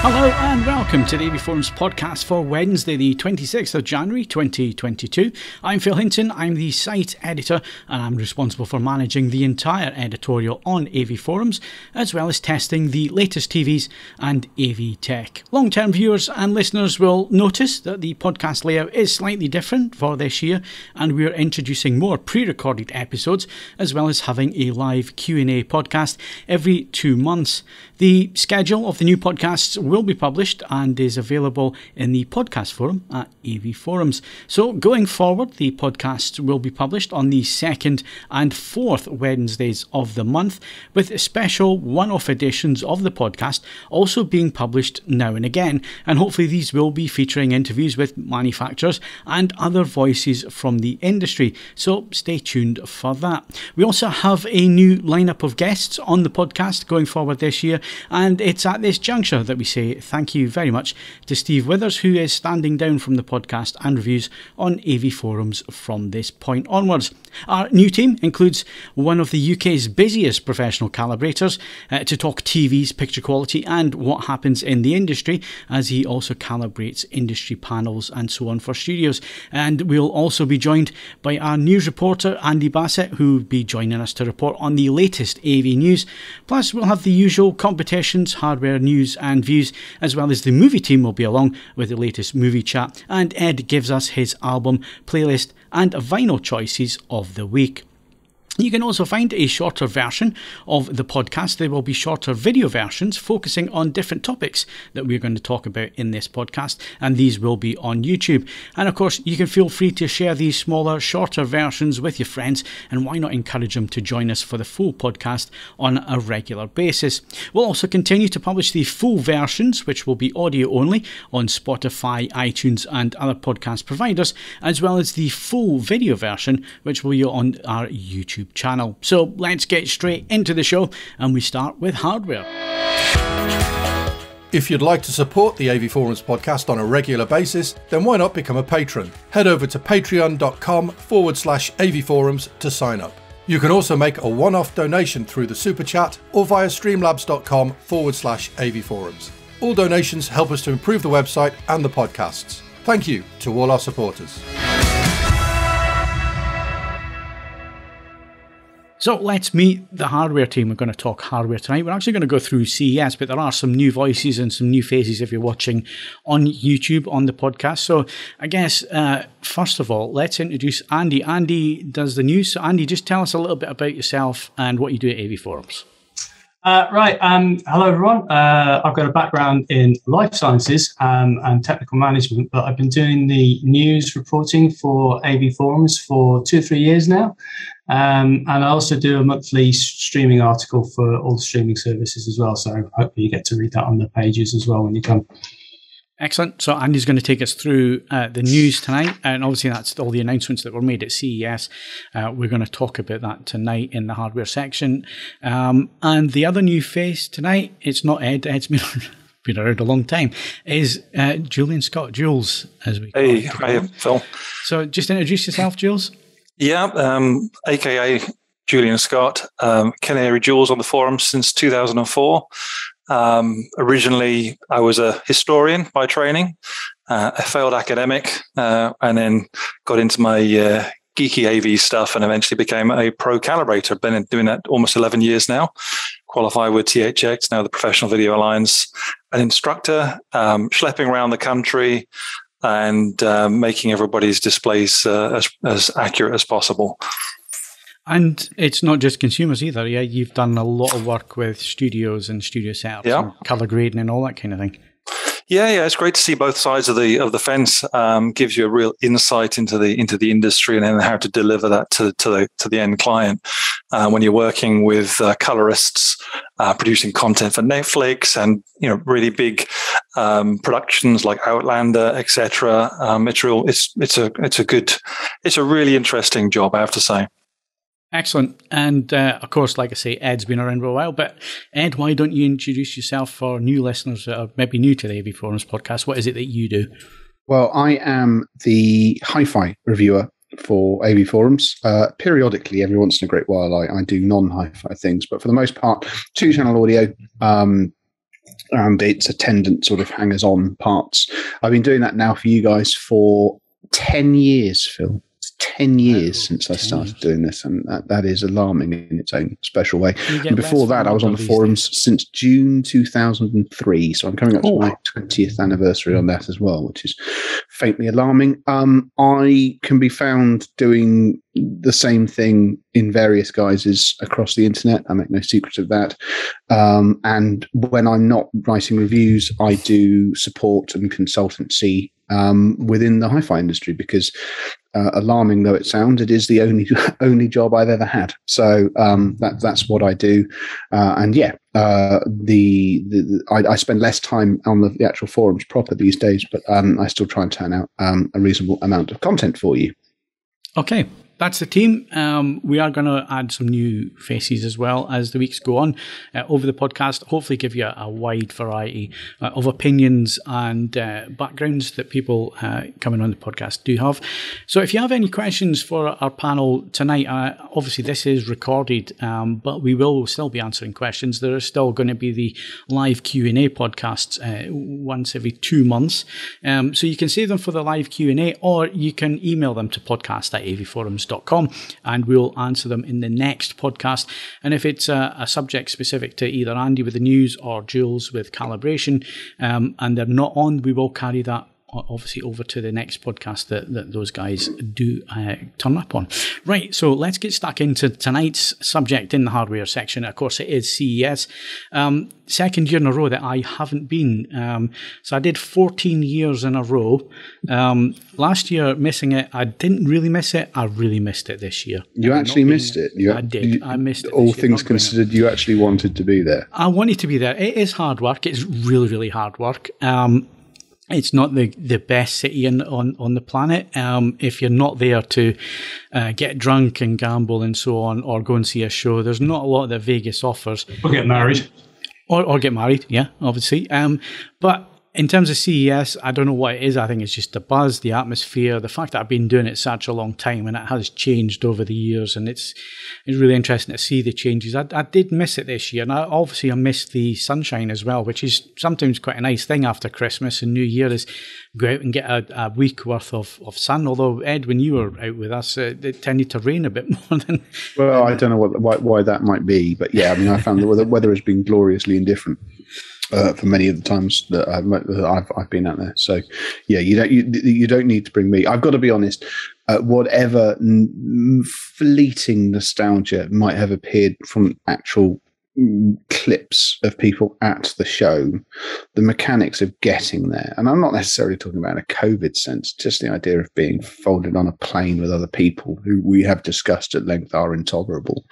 Hello and welcome to the AV Forums podcast for Wednesday the 26th of January 2022. I'm Phil Hinton, I'm the site editor and I'm responsible for managing the entire editorial on AV Forums as well as testing the latest TVs and AV tech. Long-term viewers and listeners will notice that the podcast layout is slightly different for this year and we're introducing more pre-recorded episodes as well as having a live Q&A podcast every 2 months. The schedule of the new podcasts will be published and is available in the podcast forum at AV Forums. So going forward, the podcasts will be published on the 2nd and 4th Wednesdays of the month, with special one-off editions of the podcast also being published now and again. And hopefully these will be featuring interviews with manufacturers and other voices from the industry. So stay tuned for that. We also have a new lineup of guests on the podcast going forward this year. And it's at this juncture that we say thank you very much to Steve Withers, who is standing down from the podcast and reviews on AV Forums from this point onwards. Our new team includes one of the UK's busiest professional calibrators to talk TVs, picture quality and what happens in the industry, as he also calibrates industry panels and so on for studios. And we'll also be joined by our news reporter Andy Bassett, who will be joining us to report on the latest AV news. Plus we'll have the usual competitions, hardware news and views, as well as the movie team will be along with the latest movie chat, and Ed gives us his album, playlist and vinyl choices of the week. You can also find a shorter version of the podcast. There will be shorter video versions focusing on different topics that we're going to talk about in this podcast, and these will be on YouTube. And of course, you can feel free to share these smaller, shorter versions with your friends, and why not encourage them to join us for the full podcast on a regular basis. We'll also continue to publish the full versions, which will be audio only, on Spotify, iTunes and other podcast providers, as well as the full video version, which will be on our YouTube channel. So let's get straight into the show, and we start with hardware. If you'd like to support the AV Forums podcast on a regular basis, then why not become a patron? Head over to patreon.com/AV Forums to sign up. You can also make a one-off donation through the Super Chat or via streamlabs.com/AV Forums. All donations help us to improve the website and the podcasts. Thank you to all our supporters. So let's meet the hardware team. We're going to talk hardware tonight. We're actually going to go through CES, but there are some new voices and some new faces if you're watching on YouTube on the podcast. So I guess, first of all, let's introduce Andy. Andy does the news. So Andy, just tell us a little bit about yourself and what you do at AV Forums. Right. Hello, everyone. I've got a background in life sciences and technical management, but I've been doing the news reporting for AV Forums for 2 or 3 years now. And I also do a monthly streaming article for all the streaming services as well. So hopefully you get to read that on the pages as well when you come. Excellent. So Andy's going to take us through the news tonight, and obviously that's all the announcements that were made at CES. We're going to talk about that tonight in the hardware section. And the other new face tonight, it's not Ed. Ed's been around a long time, is Julian Scott. Jules, as we call Hey, him. hi, Phil. So just introduce yourself, Jules. Yeah, aka Julian Scott, Canary Jules on the forum since 2004. Originally, I was a historian by training, a failed academic, and then got into my geeky AV stuff and eventually became a pro calibrator. Been doing that almost 11 years now. Qualified with THX, now the Professional Video Alliance, an instructor, schlepping around the country and making everybody's displays as accurate as possible. And it's not just consumers either. Yeah, you've done a lot of work with studios and studio setups, and color grading and all that kind of thing. Yeah, it's great to see both sides of the fence. Gives you a real insight into the industry and then how to deliver that to the end client. When you're working with colorists, producing content for Netflix and really big productions like Outlander, etc. It's a really interesting job, I have to say. Excellent. And of course, like I say, Ed's been around for a while. But Ed, why don't you introduce yourself for new listeners that are maybe new to the AV Forums podcast? What is it that you do? Well, I am the hi-fi reviewer for AV Forums. Periodically, every once in a great while, I do non-hi-fi things. But for the most part, 2-channel audio, and its attendant sort of hangers-on parts. I've been doing that now for you guys for 10 years, Phil. It's 10 years since I started doing this, and that is alarming in its own special way. And before that, I was on the forums since June 2003, so I'm coming up to my 20th anniversary on that as well, which is faintly alarming. I can be found doing the same thing in various guises across the internet. I make no secret of that. And when I'm not writing reviews, I do support and consultancy within the hi-fi industry, because alarming though it sounds, it is the only job I've ever had. So that's what I do. And yeah, I spend less time on the actual forums proper these days, but I still try and turn out a reasonable amount of content for you. Okay. That's the team. We are going to add some new faces as well as the weeks go on over the podcast. Hopefully give you a wide variety of opinions and backgrounds that people coming on the podcast do have. So if you have any questions for our panel tonight, obviously this is recorded, but we will still be answering questions. There is still going to be the live Q&A podcasts once every 2 months. So you can save them for the live Q&A, or you can email them to podcast@avforums.com, and we'll answer them in the next podcast. And if it's a subject specific to either Andy with the news or Jules with calibration, and they're not on, we will carry that obviously over to the next podcast that those guys do turn up on. Right, so let's get stuck into tonight's subject in the hardware section. Of course, it is CES. Second year in a row that I haven't been. So I did 14 years in a row. Last year, missing it, I didn't really miss it. I really missed it this year. You actually missed it? I did. I missed it. All things considered, you actually wanted to be there. I wanted to be there. It is hard work. It's really, really hard work. It's not the best city on the planet. If you're not there to get drunk and gamble and so on, or go and see a show, there's not a lot that Vegas offers. Or get married. Or get married, yeah, obviously. But in terms of CES, I don't know what it is. I think it's just the buzz, the atmosphere, the fact that I've been doing it such a long time, and it has changed over the years, and it's really interesting to see the changes. I did miss it this year, and I missed the sunshine as well, which is sometimes quite a nice thing after Christmas and New Year, is go out and get a week worth of sun. Although, Ed, when you were out with us, it tended to rain a bit more than... Well, I don't know why that might be, but yeah, I mean, I found the weather has been gloriously indifferent for many of the times that I've been out there. So yeah, you don't need to bring me. I've got to be honest. Whatever fleeting nostalgia might have appeared from actual clips of people at the show, the mechanics of getting there, and I'm not necessarily talking about in a COVID sense, just the idea of being folded on a plane with other people who we have discussed at length are intolerable.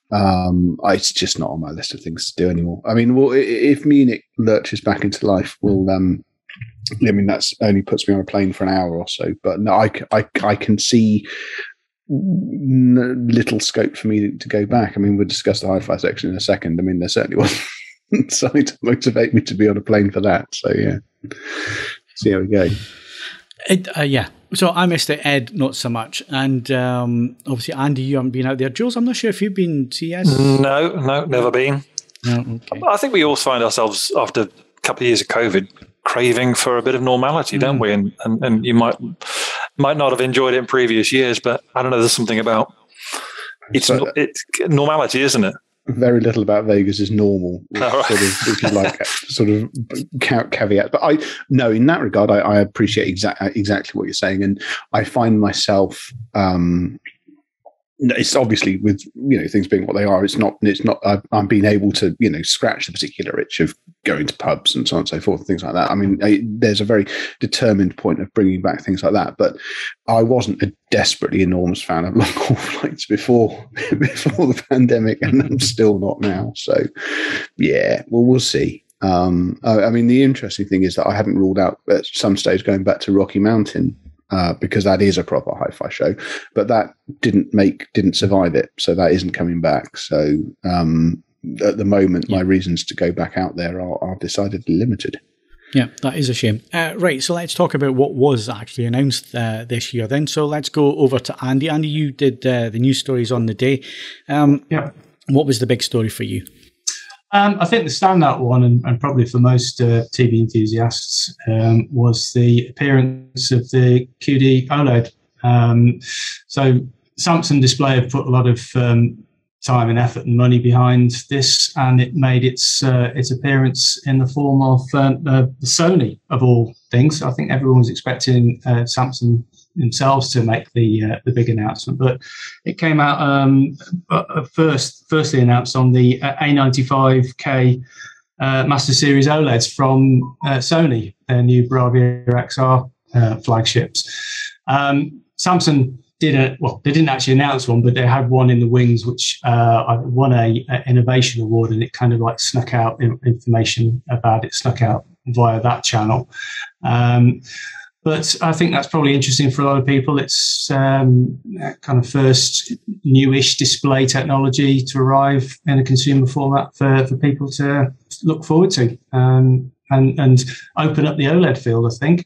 It's just not on my list of things to do anymore. I mean, well, if Munich lurches back into life, we'll I mean, that's only puts me on a plane for an hour or so, but no, I can see little scope for me to go back. I mean, we'll discuss the hi-fi section in a second. I mean, there certainly wasn't something to motivate me to be on a plane for that. So yeah, see how we go. Yeah. So I missed it, Ed, not so much. And obviously, Andy, you haven't been out there. Jules, I'm not sure if you've been CES. No, never been. Oh, okay. I think we all find ourselves, after a couple of years of COVID, craving for a bit of normality, don't we? And you might not have enjoyed it in previous years, but I don't know, there's something about it's normality, isn't it? Very little about Vegas is normal, which is like sort of caveat. But in that regard, I appreciate exactly what you're saying, and I find myself. It's obviously with things being what they are. It's not. I'm being able to scratch the particular itch of going to pubs and so on and so forth, and things like that. I mean, there's a very determined point of bringing back things like that. But I wasn't a desperately enormous fan of long-haul flights before the pandemic, and I'm still not now. So, yeah, well, we'll see. I mean, the interesting thing is that I hadn't ruled out at some stage going back to Rocky Mountain. Because that is a proper hi-fi show, but that didn't survive it, so that isn't coming back. So at the moment, my reasons to go back out there are decidedly limited. Yeah, that is a shame. Right, so let's talk about what was actually announced this year then. So let's go over to Andy. Andy, you did the news stories on the day. Yeah. What was the big story for you? I think the standout one, and probably for most TV enthusiasts, was the appearance of the QD OLED. So Samsung Display have put a lot of time and effort and money behind this, and it made its appearance in the form of Sony, of all things. I think everyone was expecting Samsung themselves to make the big announcement, but it came out firstly announced on the A95K Master Series OLEDs from Sony, their new Bravia XR flagships. Samsung they didn't actually announce one, but they had one in the wings, which won a innovation award, and it kind of like snuck out information about it, snuck out via that channel. But I think that's probably interesting for a lot of people. It's kind of first newish display technology to arrive in a consumer format for people to look forward to, and open up the OLED field, I think.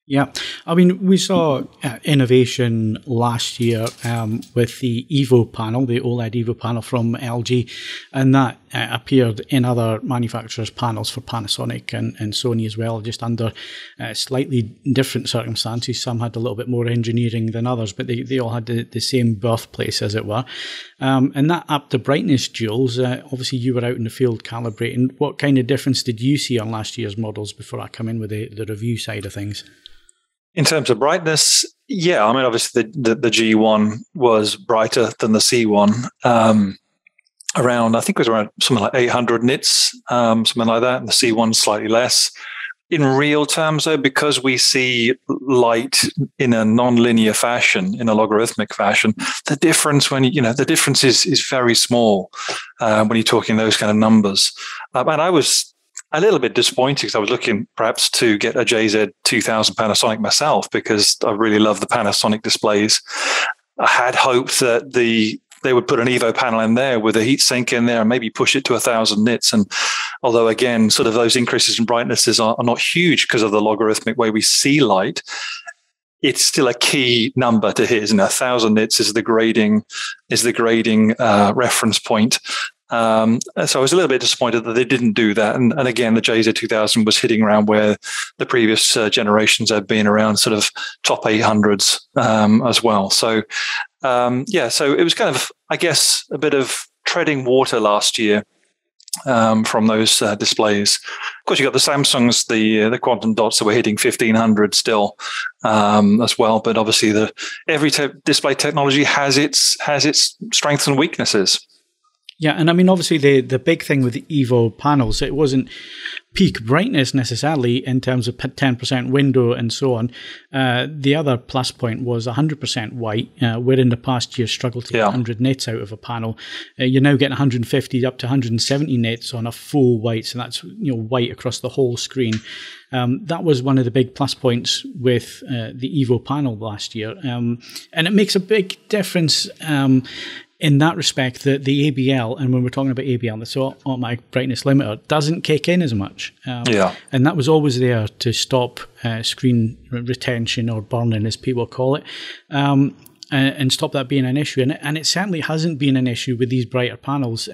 Yeah, I mean, we saw innovation last year with the Evo panel, the OLED Evo panel from LG, and that appeared in other manufacturers' panels for Panasonic and Sony as well, just under slightly different circumstances. Some had a little bit more engineering than others, but they all had the same birthplace, as it were. And that upped the brightness, Jules. Obviously, you were out in the field calibrating. What kind of difference did you see on last year's models before I come in with the review side of things? In terms of brightness, yeah, I mean, obviously the G1 was brighter than the C1. I think it was around something like 800 nits, something like that, and the C1 slightly less. In real terms, though, because we see light in a non-linear fashion, in a logarithmic fashion, the difference the difference is very small when you're talking those kind of numbers. And I was a little bit disappointed because I was looking perhaps to get a JZ2000 Panasonic myself, because I really love the Panasonic displays. I had hoped that they would put an Evo panel in there with a heatsink in there and maybe push it to 1,000 nits. And although, again, sort of those increases in brightnesses are not huge because of the logarithmic way we see light, it's still a key number to hit. 1,000 nits is the grading reference point. So I was a little bit disappointed that they didn't do that. And again, the JZ2000 was hitting around where the previous generations had been, around sort of top 800s as well. So, so it was kind of, I guess, a bit of treading water last year from those displays. Of course, you got the Samsungs, the quantum dots that were hitting 1500 still as well. But obviously, every display technology has its strengths and weaknesses. Yeah, and I mean, obviously, the big thing with the Evo panels, it wasn't peak brightness necessarily in terms of 10% window and so on. The other plus point was 100% white, where in the past year struggled to get 100 nits out of a panel. You're now getting 150 up to 170 nits on a full white, so that's white across the whole screen. That was one of the big plus points with the Evo panel last year, and it makes a big difference. In that respect, the ABL, and when we're talking about ABL, the automatic brightness limiter, doesn't kick in as much. And that was always there to stop screen retention, or burning, as people call it, and stop that being an issue. And it certainly hasn't been an issue with these brighter panels.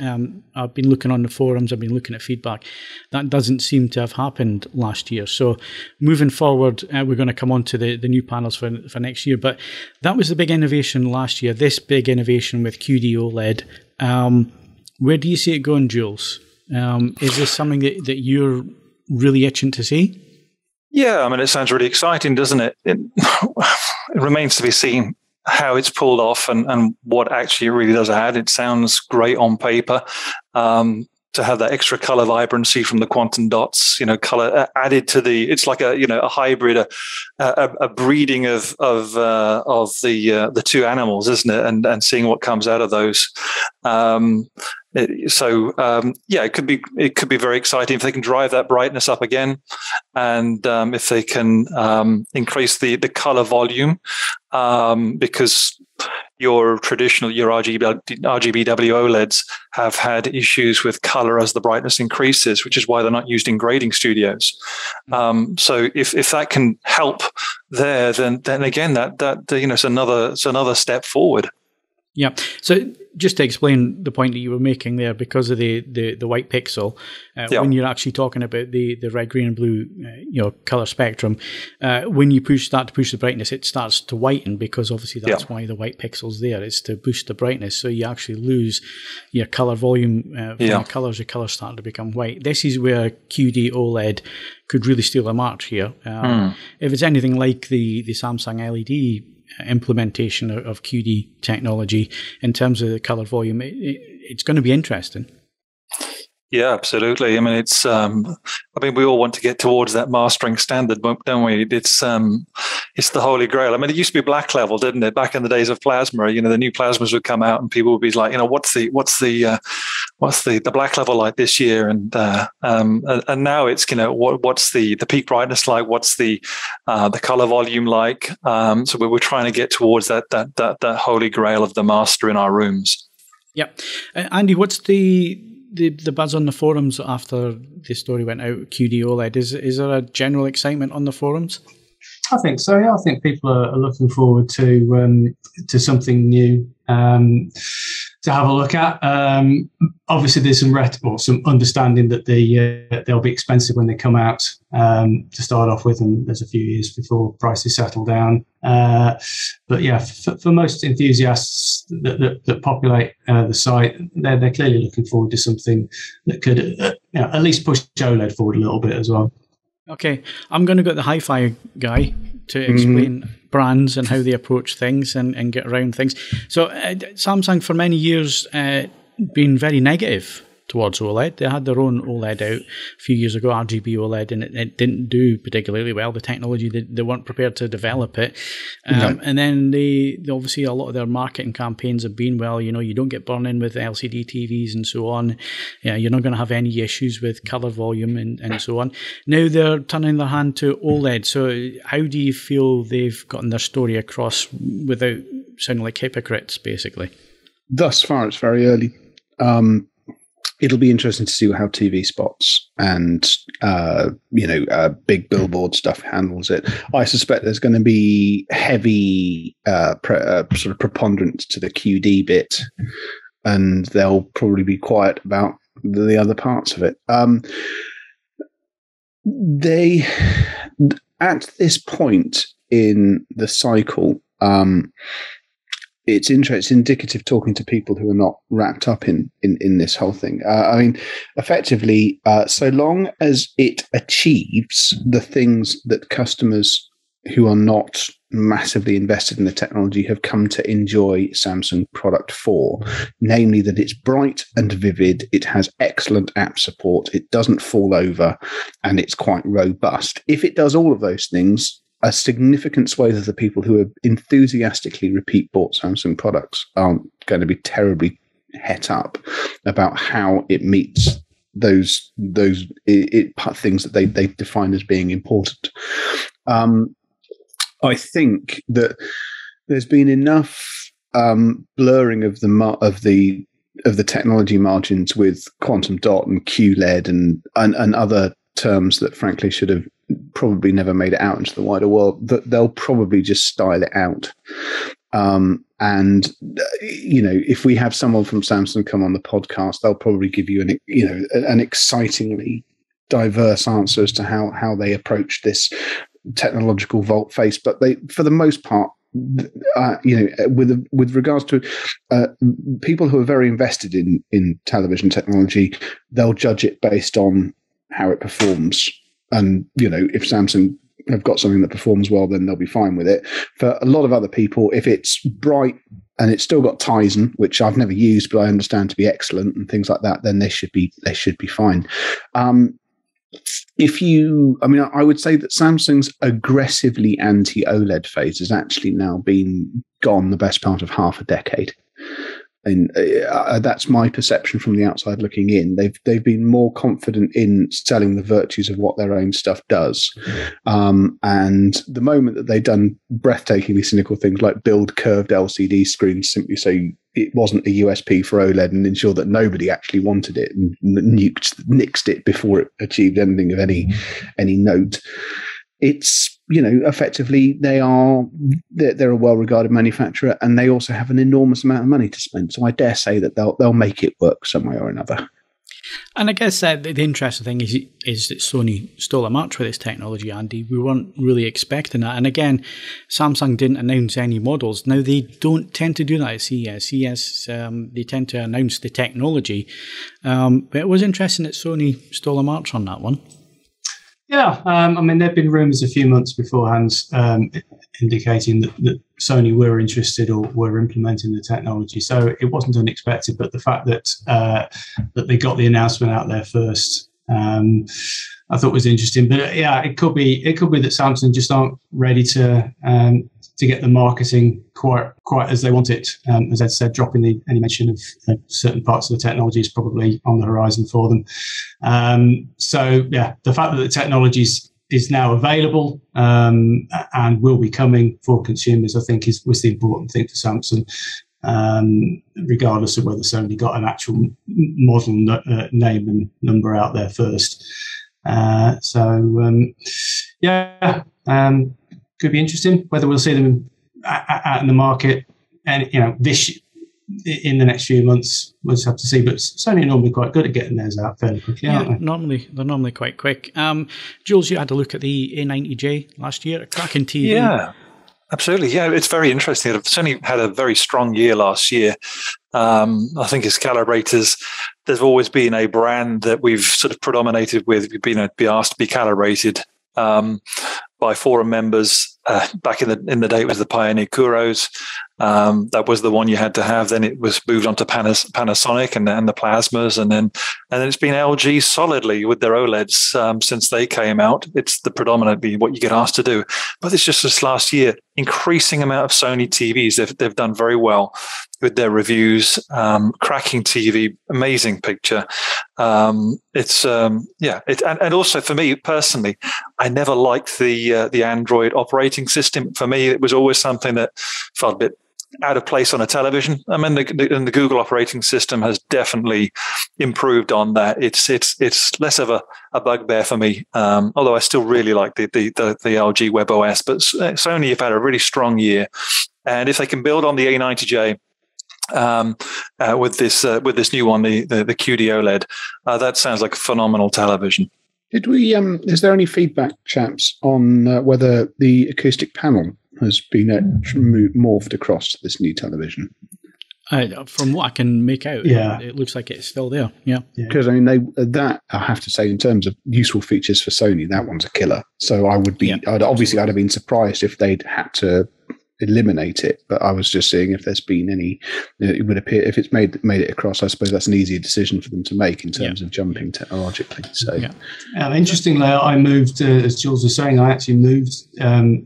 I've been looking on the forums, I've been looking at feedback. That doesn't seem to have happened last year. So moving forward, we're going to come on to the new panels for next year. But that was the big innovation last year, this big innovation with QD OLED. Where do you see it going, Jules? Is this something that you're really itching to see? Yeah, I mean, it sounds really exciting, doesn't it? It remains to be seen how it's pulled off and what actually it really does add. It sounds great on paper. To have that extra color vibrancy from the quantum dots, color added to it's like a hybrid, a breeding of the two animals, isn't it? And seeing what comes out of those. It could be very exciting if they can drive that brightness up again, and if they can increase the color volume, because your RGBW OLEDs have had issues with color as the brightness increases, which is why they're not used in grading studios. So if that can help there, then again that it's another step forward. Yeah. So just to explain the point that you were making there, because of the white pixel, when you're actually talking about the red, green, and blue, color spectrum, when you start to push the brightness, it starts to whiten, because obviously that's why the white pixel's there. It's to boost the brightness, so you actually lose your color volume from the colors. Your colors start to become white. This is where QD OLED could really steal a march here. If it's anything like the Samsung LED implementation of QD technology in terms of the color volume, it's going to be interesting. Yeah, absolutely. I mean, it's. We all want to get towards that mastering standard, don't we? It's the holy grail. I mean, it used to be black level, didn't it? Back in the days of plasma, the new plasmas would come out, and people would be like, what's the black level like this year? And now it's what's the peak brightness like? What's the color volume like? So we're trying to get towards that holy grail of the master in our rooms. Yep. Andy, what's the buzz on the forums after the story went out, QD OLED? Is there a general excitement on the forums? I think so. Yeah, I think people are looking forward to something new to have a look at. Obviously, there's some understanding that they'll be expensive when they come out to start off with, and there's a few years before prices settle down. But yeah, for most enthusiasts that populate the site, they're clearly looking forward to something that could at least push OLED forward a little bit as well. Okay, I'm going to go to the hi-fi guy to explain brands and how they approach things and get around things. So Samsung for many years been very negative towards OLED. They had their own OLED out a few years ago, RGB OLED, and it didn't do particularly well. The technology, they weren't prepared to develop it. And then they obviously, a lot of their marketing campaigns have been, you don't get burn-in with LCD TVs and so on. Yeah, you're not going to have any issues with color volume and so on. Now they're turning their hand to OLED. So how do you feel they've gotten their story across without sounding like hypocrites, basically? Thus far, it's very early. It'll be interesting to see how TV spots and big billboard stuff handles it. I suspect there's going to be heavy sort of preponderance to the QD bit, and they'll probably be quiet about the other parts of it. They, at this point in the cycle, it's indicative talking to people who are not wrapped up in this whole thing. Effectively, so long as it achieves the things that customers who are not massively invested in the technology have come to enjoy Samsung product for, namely that it's bright and vivid, it has excellent app support, it doesn't fall over, and it's quite robust. If it does all of those things, a significant swathe of the people who have enthusiastically repeat bought Samsung products aren't going to be terribly het up about how it meets those things that they define as being important. I think that there's been enough blurring of the technology margins with quantum dot and QLED and other terms that frankly should have probably never made it out into the wider world, that they'll probably just style it out. If we have someone from Samsung come on the podcast, they'll probably give you an excitingly diverse answer as to how they approach this technological volte-face. But they, for the most part, with regards to people who are very invested in television technology, they'll judge it based on how it performs. And, if Samsung have got something that performs well, then they'll be fine with it. For a lot of other people, if it's bright and it's still got Tizen, which I've never used, but I understand to be excellent and things like that, then they should be fine. I would say that Samsung's aggressively anti-OLED phase has actually now been gone the best part of half a decade. And that's my perception from the outside looking in. They've been more confident in selling the virtues of what their own stuff does. And the moment that they've done breathtakingly cynical things like build curved LCD screens simply so it wasn't a USP for OLED and ensure that nobody actually wanted it and nixed it before it achieved anything of any note, it's, effectively they're a well-regarded manufacturer, and they also have an enormous amount of money to spend. So I dare say that they'll make it work some way or another. And I guess the interesting thing is that Sony stole a march with this technology, Andy. We weren't really expecting that. And again, Samsung didn't announce any models. Now, they don't tend to do that at CES. CES, they tend to announce the technology. But it was interesting that Sony stole a march on that one. Yeah, there have been rumours a few months beforehand indicating that Sony were interested or were implementing the technology. So it wasn't unexpected, but the fact that that they got the announcement out there first, I thought was interesting. But yeah, it could be that Samsung just aren't ready to get the marketing quite as they want it. As Ed said, dropping any mention of certain parts of the technology is probably on the horizon for them. So yeah, the fact that the technology is now available and will be coming for consumers, I think was the important thing for Samsung, regardless of whether Sony got an actual model name and number out there first. Could be interesting whether we'll see them out in the market, and in the next few months. We'll just have to see. But Sony are normally quite good at getting theirs out fairly quickly, aren't they? They're normally quite quick. Jules, you had a look at the A90J last year, a cracking TV. Yeah, absolutely. Yeah, it's very interesting. Sony had a very strong year last year. I think as calibrators, there's always been a brand that we've sort of predominated with. We've been asked to be calibrated by forum members. Back in the day, it was the Pioneer Kuros. That was the one you had to have. Then it was moved on to Panasonic and the Plasmas, and then it's been LG solidly with their OLEDs since they came out. It's the predominantly what you get asked to do. But it's just this last year, increasing amount of Sony TVs. They've done very well with their reviews. Cracking TV, amazing picture. And also for me personally, I never liked the Android operating system. For me, it was always something that felt a bit out of place on a television. I mean, the Google operating system has definitely improved on that. It's less of a bugbear for me, although I still really like the LG WebOS. But Sony have had a really strong year, and if they can build on the A90J with this new one, the QD OLED, that sounds like a phenomenal television. Did we? Is there any feedback, chaps, on whether the acoustic panel has been morphed across to this new television? From what I can make out, it looks like it's still there. Yeah, because I mean, that I have to say, in terms of useful features for Sony, that one's a killer. So I would be, I'd have been surprised if they'd had to eliminate it, but I was just seeing if there's been any. It would appear if it's made it across, I suppose that's an easier decision for them to make in terms of jumping technologically. So, interestingly, I moved, as Jules was saying, I actually moved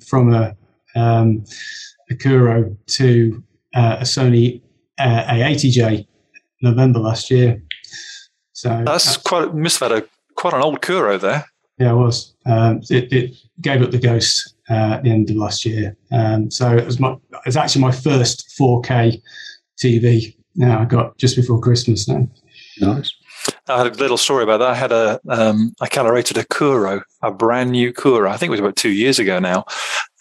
from a Kuro to a Sony A80J November last year. So that's quite an old Kuro there. Yeah, it was. It gave up the ghost at the end of last year. So it was actually my first 4K TV. Now I got just before Christmas. Now, nice. I had a little story about that. I had I calibrated a Kuro, a brand new Kuro. I think it was about 2 years ago now.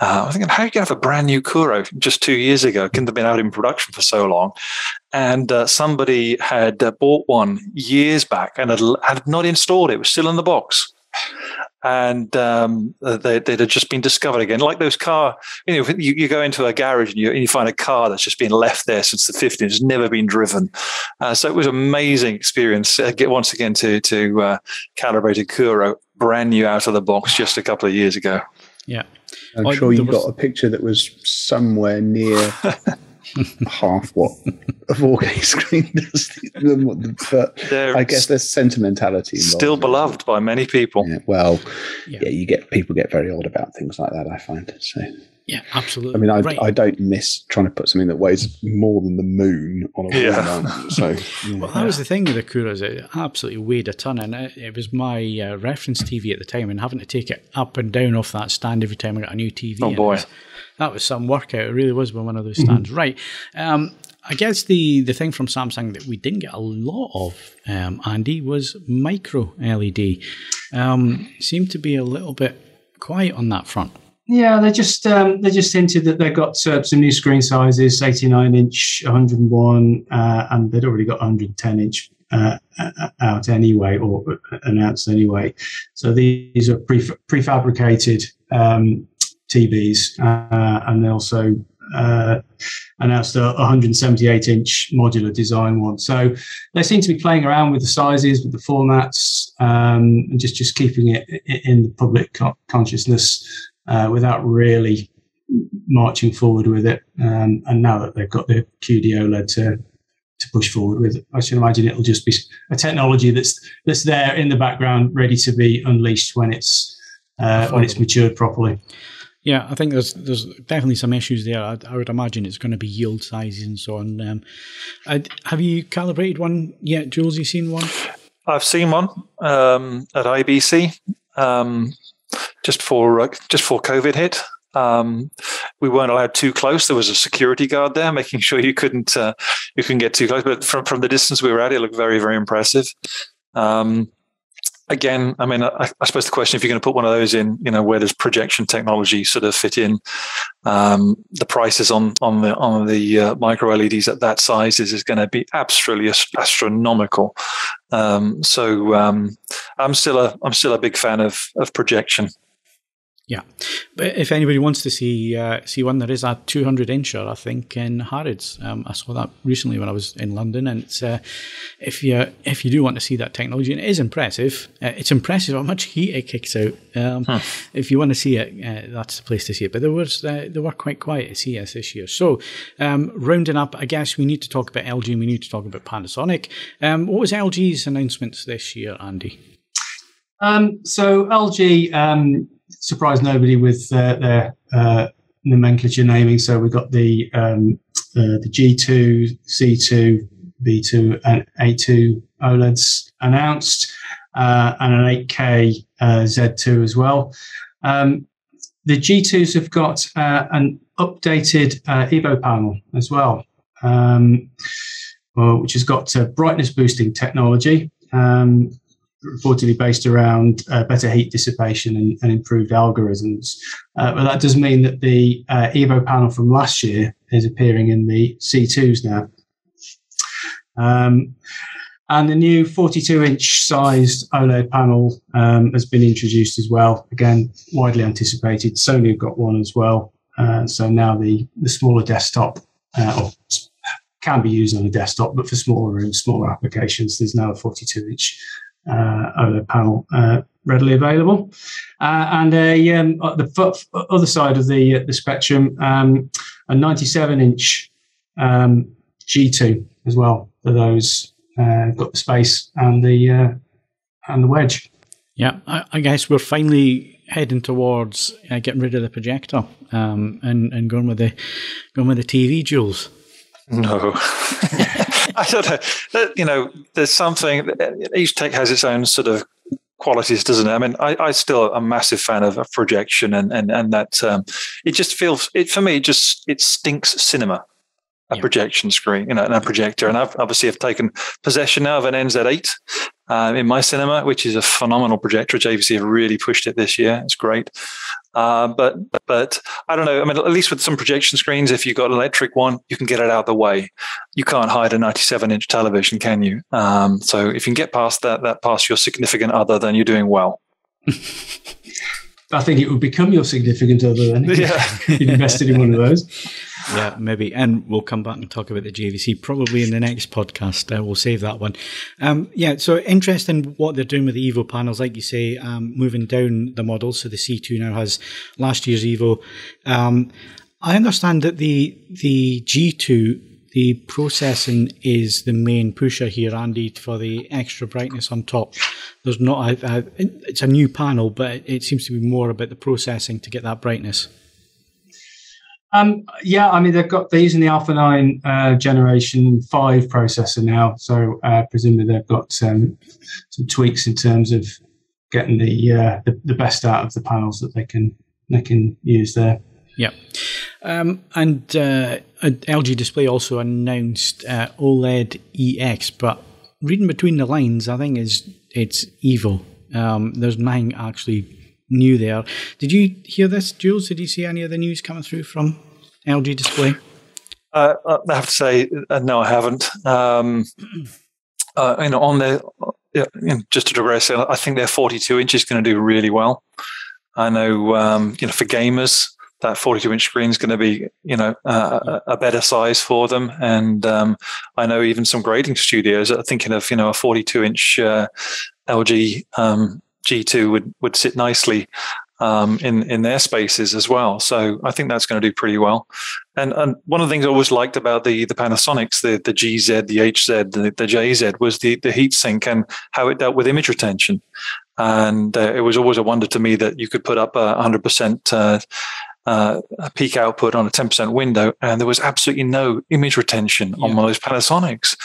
I was thinking, how do you have a brand new Kuro just 2 years ago? It couldn't have been out in production for so long. And somebody had bought one years back and had not installed it. It was still in the box. And they'd had just been discovered again. Like those car, you go into a garage and you find a car that's just been left there since the 50s, it's never been driven. So it was an amazing experience. Once again to calibrate a Kuro, brand new out of the box just a couple of years ago. Yeah, I'm sure you got a picture that was somewhere near half what a 4K screen does. But I guess there's sentimentality involved. Still beloved by many people. Yeah, people get very odd about things like that, I find. So yeah, absolutely. I mean, I don't miss trying to put something that weighs more than the moon on a wall. So that was the thing with the Kuros. It absolutely weighed a ton, and it was my reference TV at the time, and having to take it up and down off that stand every time I got a new TV. Oh boy. That was some workout. It really was with one of those stands. Mm-hmm. Right. I guess the thing from Samsung that we didn't get a lot of, Andy, was micro LED. Seemed to be a little bit quiet on that front. Yeah, they just hinted that they got some new screen sizes, 89-inch, 101, and they'd already got 110-inch out anyway, or announced anyway. So these are prefabricated TVs, and they also announced a 178-inch modular design one. So they seem to be playing around with the sizes, with the formats, and just keeping it in the public consciousness without really marching forward with it. And now that they've got the QD OLED to push forward with, I should imagine it'll just be a technology that's there in the background, ready to be unleashed when it's matured properly. Yeah, I think there's definitely some issues there. I would imagine it's going to be yield sizes and so on. Have you calibrated one yet, Jules? You seen one? I've seen one at IBC just before COVID hit. We weren't allowed too close. There was a security guard there, making sure you couldn't get too close. But from the distance we were at, it looked very, very impressive. Again, I mean, I suppose the question, if you're going to put one of those in, where does projection technology sort of fit in? The prices on the micro LEDs at that size is going to be absolutely astronomical. So I'm still a big fan of projection. Yeah, but if anybody wants to see one, there is a 200-incher, I think, in Harrods. I saw that recently when I was in London, and it's if you do want to see that technology, and it is impressive. It's impressive how much heat it kicks out. If you want to see it, that's the place to see it. But they were quite quiet at CES this year. So rounding up, I guess we need to talk about LG and we need to talk about Panasonic. What was LG's announcements this year, Andy? So LG surprised nobody with their nomenclature naming. So we got the G2, C2, B2, and A2 OLEDs announced, and an 8K Z2 as well. The G2s have got an updated Evo panel as well, which has got brightness boosting technology. Reportedly based around better heat dissipation and improved algorithms. But that does mean that the Evo panel from last year is appearing in the C2s now. And the new 42-inch sized OLED panel has been introduced as well. Again, widely anticipated. Sony have got one as well. So now the smaller desktop can be used on a desktop, but for smaller and smaller applications, there's now a 42-inch OLED panel readily available, and the other side of the spectrum, a 97-inch G2 as well. For those got the space and the wedge. Yeah, I guess we're finally heading towards getting rid of the projector and going with the TV, Jules. No. I don't know. There's something. Each tech has its own sort of qualities, doesn't it? I mean, I still am a massive fan of projection, and that it just feels for me. It stinks cinema. A projection screen, and a projector. And I've taken possession now of an NZ8 in my cinema, which is a phenomenal projector. JVC have really pushed it this year. It's great. But I don't know. I mean, at least with some projection screens, if you've got an electric one, you can get it out of the way. You can't hide a 97-inch television, can you? So if you can get past that past your significant other, then you're doing well. I think it would become your significant other then. If you invested in one of those. Yeah, maybe. And we'll come back and talk about the JVC probably in the next podcast. We'll save that one. So interesting what they're doing with the Evo panels, like you say, moving down the model. So the C2 now has last year's Evo. I understand that the G2, the processing is the main pusher here, Andy, for the extra brightness on top. There's not it's a new panel, but it seems to be more about the processing to get that brightness. I mean, they're using the Alpha 9 Generation 5 processor now, so presumably they've got some tweaks in terms of getting the best out of the panels that they can use there. Yeah, and LG Display also announced OLED EX, but reading between the lines, I think it's Evo. There's nothing actually new there. Did you hear this, Jules? Did you see any of the news coming through from LG Display? I have to say, no, I haven't. On their, just to digress, I think their 42-inch is going to do really well. I know, for gamers, that 42-inch screen is going to be, a better size for them. And I know even some grading studios are thinking of, a 42-inch LG G2 would sit nicely in their spaces as well. So I think that's going to do pretty well. And one of the things I always liked about the Panasonics, the GZ, the HZ, the JZ, was the heat sink and how it dealt with image retention. And it was always a wonder to me that you could put up 100% peak output on a 10% window, and there was absolutely no image retention on one of those Panasonics.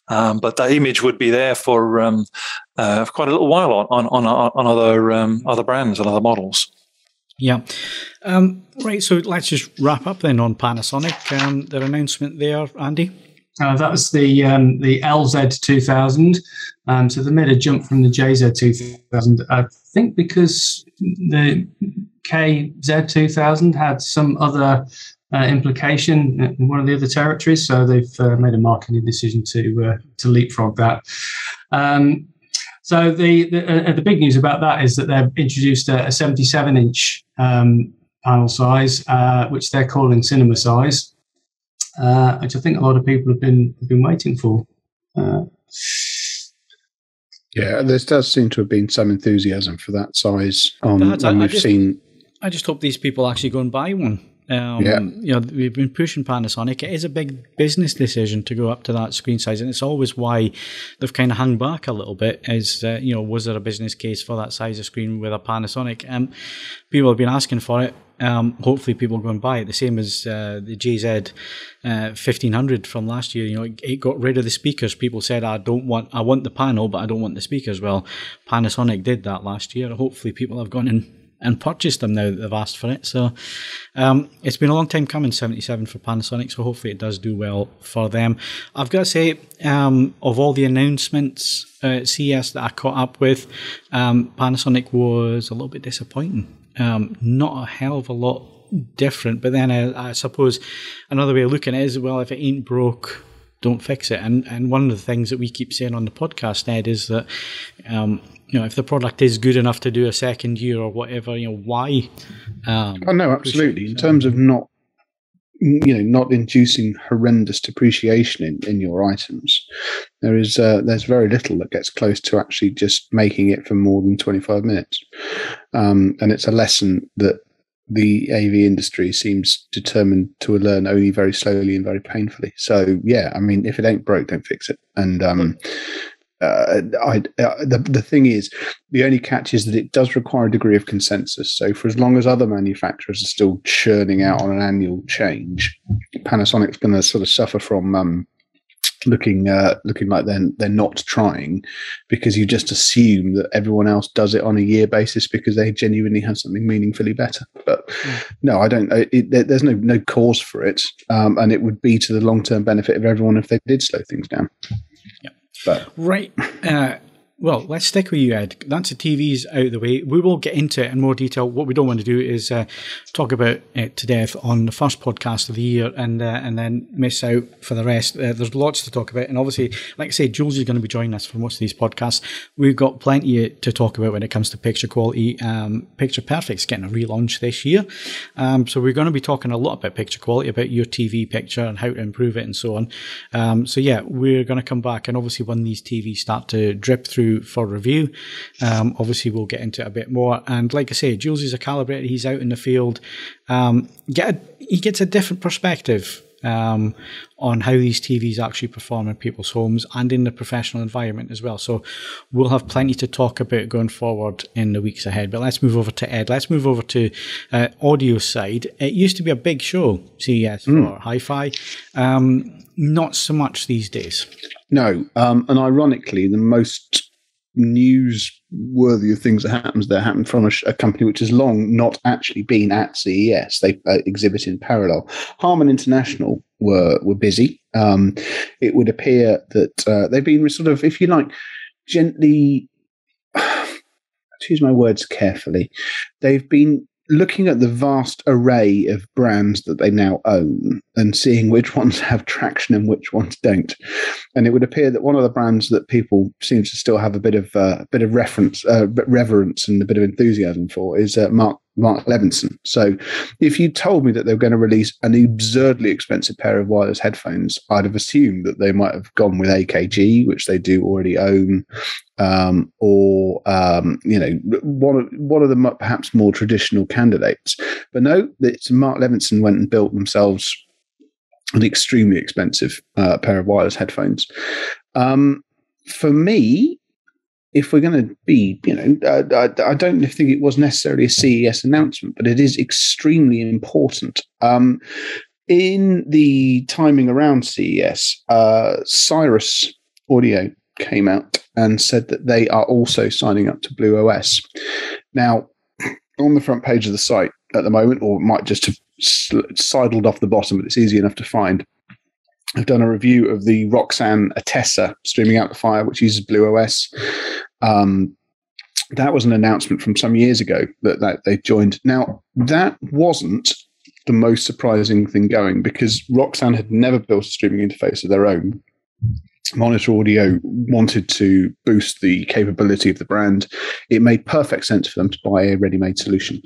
But that image would be there for quite a little while on other brands and other models. Yeah. Right, so let's just wrap up then on Panasonic. Their announcement there, Andy? That was the LZ2000. So they made a jump from the JZ2000. I think because the KZ2000 had some other implication in one of the other territories, so they've made a marketing decision to leapfrog that. So the big news about that is that they've introduced a 77-inch panel size, which they're calling cinema size, which I think a lot of people have been waiting for. Yeah, there does seem to have been some enthusiasm for that size. I just hope these people actually go and buy one. We've been pushing Panasonic. It is a big business decision to go up to that screen size, and it's always why they've kind of hung back a little bit. Is was there a business case for that size of screen with a Panasonic? People have been asking for it. Hopefully, people go and buy it. The same as the JZ 1500 from last year. It got rid of the speakers. People said, I want the panel, but I don't want the speakers. Well, Panasonic did that last year. Hopefully, people have gone in and purchased them now that they've asked for it. So it's been a long time coming, 77 for Panasonic, so hopefully it does do well for them. I've got to say, of all the announcements at CES that I caught up with, Panasonic was a little bit disappointing. Not a hell of a lot different, but then I suppose another way of looking at it is, well, if it ain't broke, don't fix it. And one of the things that we keep saying on the podcast, Ed, is that if the product is good enough to do a second year or whatever, why? No, absolutely. In terms of not inducing horrendous depreciation in your items, there's very little that gets close to actually just making it for more than 25 minutes. And it's a lesson that the AV industry seems determined to learn only very slowly and very painfully. So, yeah, I mean, if it ain't broke, don't fix it. And the thing is, the only catch is that it does require a degree of consensus. So for as long as other manufacturers are still churning out on an annual change, Panasonic's going to sort of suffer from looking like they're not trying, because you just assume that everyone else does it on a year basis because they genuinely have something meaningfully better. But no, I don't. There's no cause for it, and it would be to the long-term benefit of everyone if they did slow things down. Yeah. But right. Well, let's stick with you, Ed. That's the TVs out of the way. We will get into it in more detail. What we don't want to do is talk about it to death on the first podcast of the year and then miss out for the rest. There's lots to talk about. And obviously, like I said, Jules is going to be joining us for most of these podcasts. We've got plenty to talk about when it comes to picture quality. Picture Perfect's getting a relaunch this year. So we're going to be talking a lot about picture quality, about your TV picture and how to improve it and so on. So yeah, we're going to come back. And obviously when these TVs start to drip through for review, obviously we'll get into it a bit more. And like I say, Jules is a calibrator. He's out in the field. He gets a different perspective on how these TVs actually perform in people's homes and in the professional environment as well. So we'll have plenty to talk about going forward in the weeks ahead. But let's move over to Ed. Let's move over to audio side. It used to be a big show, CES, for hi-fi. Not so much these days. No. And ironically, the most newsworthy of things that happened from a company which has long not actually been at CES. They exhibit in parallel. Harman International were busy. It would appear that they've been sort of, if you like, gently choose my words carefully, they've been looking at the vast array of brands that they now own and seeing which ones have traction and which ones don't. And it would appear that one of the brands that people seem to still have a bit of reverence and a bit of enthusiasm for is Mark Levinson. So if you told me that they were going to release an absurdly expensive pair of wireless headphones, I'd have assumed that they might have gone with AKG, which they do already own, or one of the perhaps more traditional candidates. But no, it's Mark Levinson went and built themselves an extremely expensive pair of wireless headphones. For me, if we're going to be, I don't think it was necessarily a CES announcement, but it is extremely important. In the timing around CES, Cirrus Audio came out and said that they are also signing up to Blue OS. Now, on the front page of the site at the moment, or it might just have sidled off the bottom, but it's easy enough to find, I've done a review of the Roxanne Atessa streaming amplifier, which uses Blue OS. That was an announcement from some years ago that they joined. Now, that wasn't the most surprising thing going, because Roxanne had never built a streaming interface of their own. Monitor Audio wanted to boost the capability of the brand. It made perfect sense for them to buy a ready-made solution.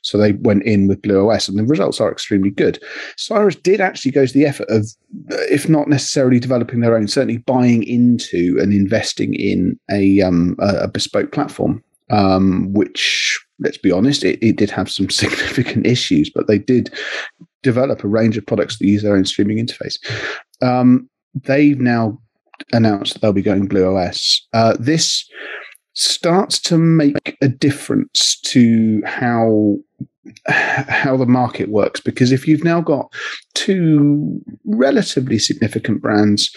So they went in with Blue OS, and the results are extremely good. Cirrus did actually go to the effort of, if not necessarily developing their own, certainly buying into and investing in a bespoke platform, which, let's be honest, it did have some significant issues, but they did develop a range of products that use their own streaming interface. They've now announced that they'll be going Blue OS. This starts to make a difference to how the market works, because if you've now got two relatively significant brands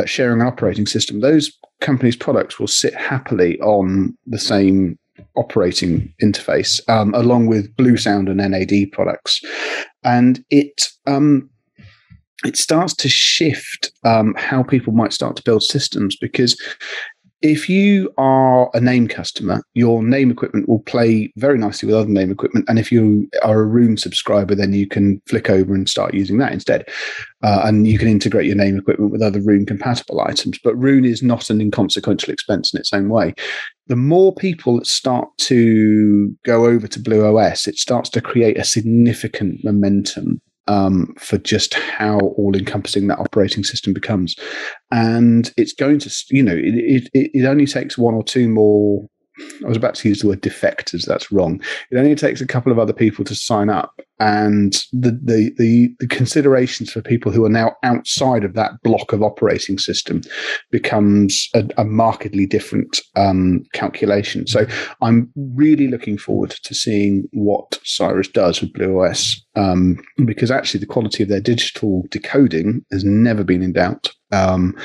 sharing an operating system, those companies' products will sit happily on the same operating interface, along with Bluesound and NAD products, and it starts to shift how people might start to build systems, because if you are a name customer, your name equipment will play very nicely with other name equipment. And if you are a Roon subscriber, then you can flick over and start using that instead. And you can integrate your name equipment with other Roon compatible items. But Roon is not an inconsequential expense in its own way. The more people that start to go over to Blue OS, it starts to create a significant momentum for just how all-encompassing that operating system becomes. And it's going to, it only takes one or two more, I was about to use the word defectors, that's wrong. It only takes a couple of other people to sign up, and the considerations for people who are now outside of that block of operating system becomes a markedly different calculation. So I'm really looking forward to seeing what Cirrus does with Blue OS, because actually the quality of their digital decoding has never been in doubt. And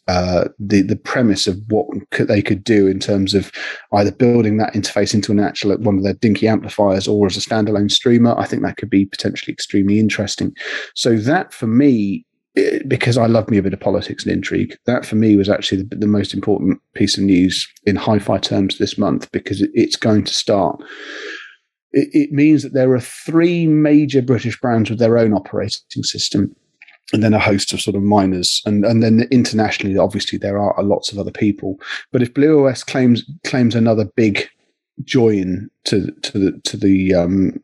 the premise of what they could do in terms of either building that interface into an actual one of their dinky amplifiers or as a standalone streamer, I think that could be potentially extremely interesting. So that, for me, because I love me a bit of politics and intrigue, that for me was actually the most important piece of news in hi-fi terms this month, because it's going to start. It means that there are three major British brands with their own operating system, and then a host of sort of minors, and then internationally, obviously, there are lots of other people. But if Blue OS claims another big join to the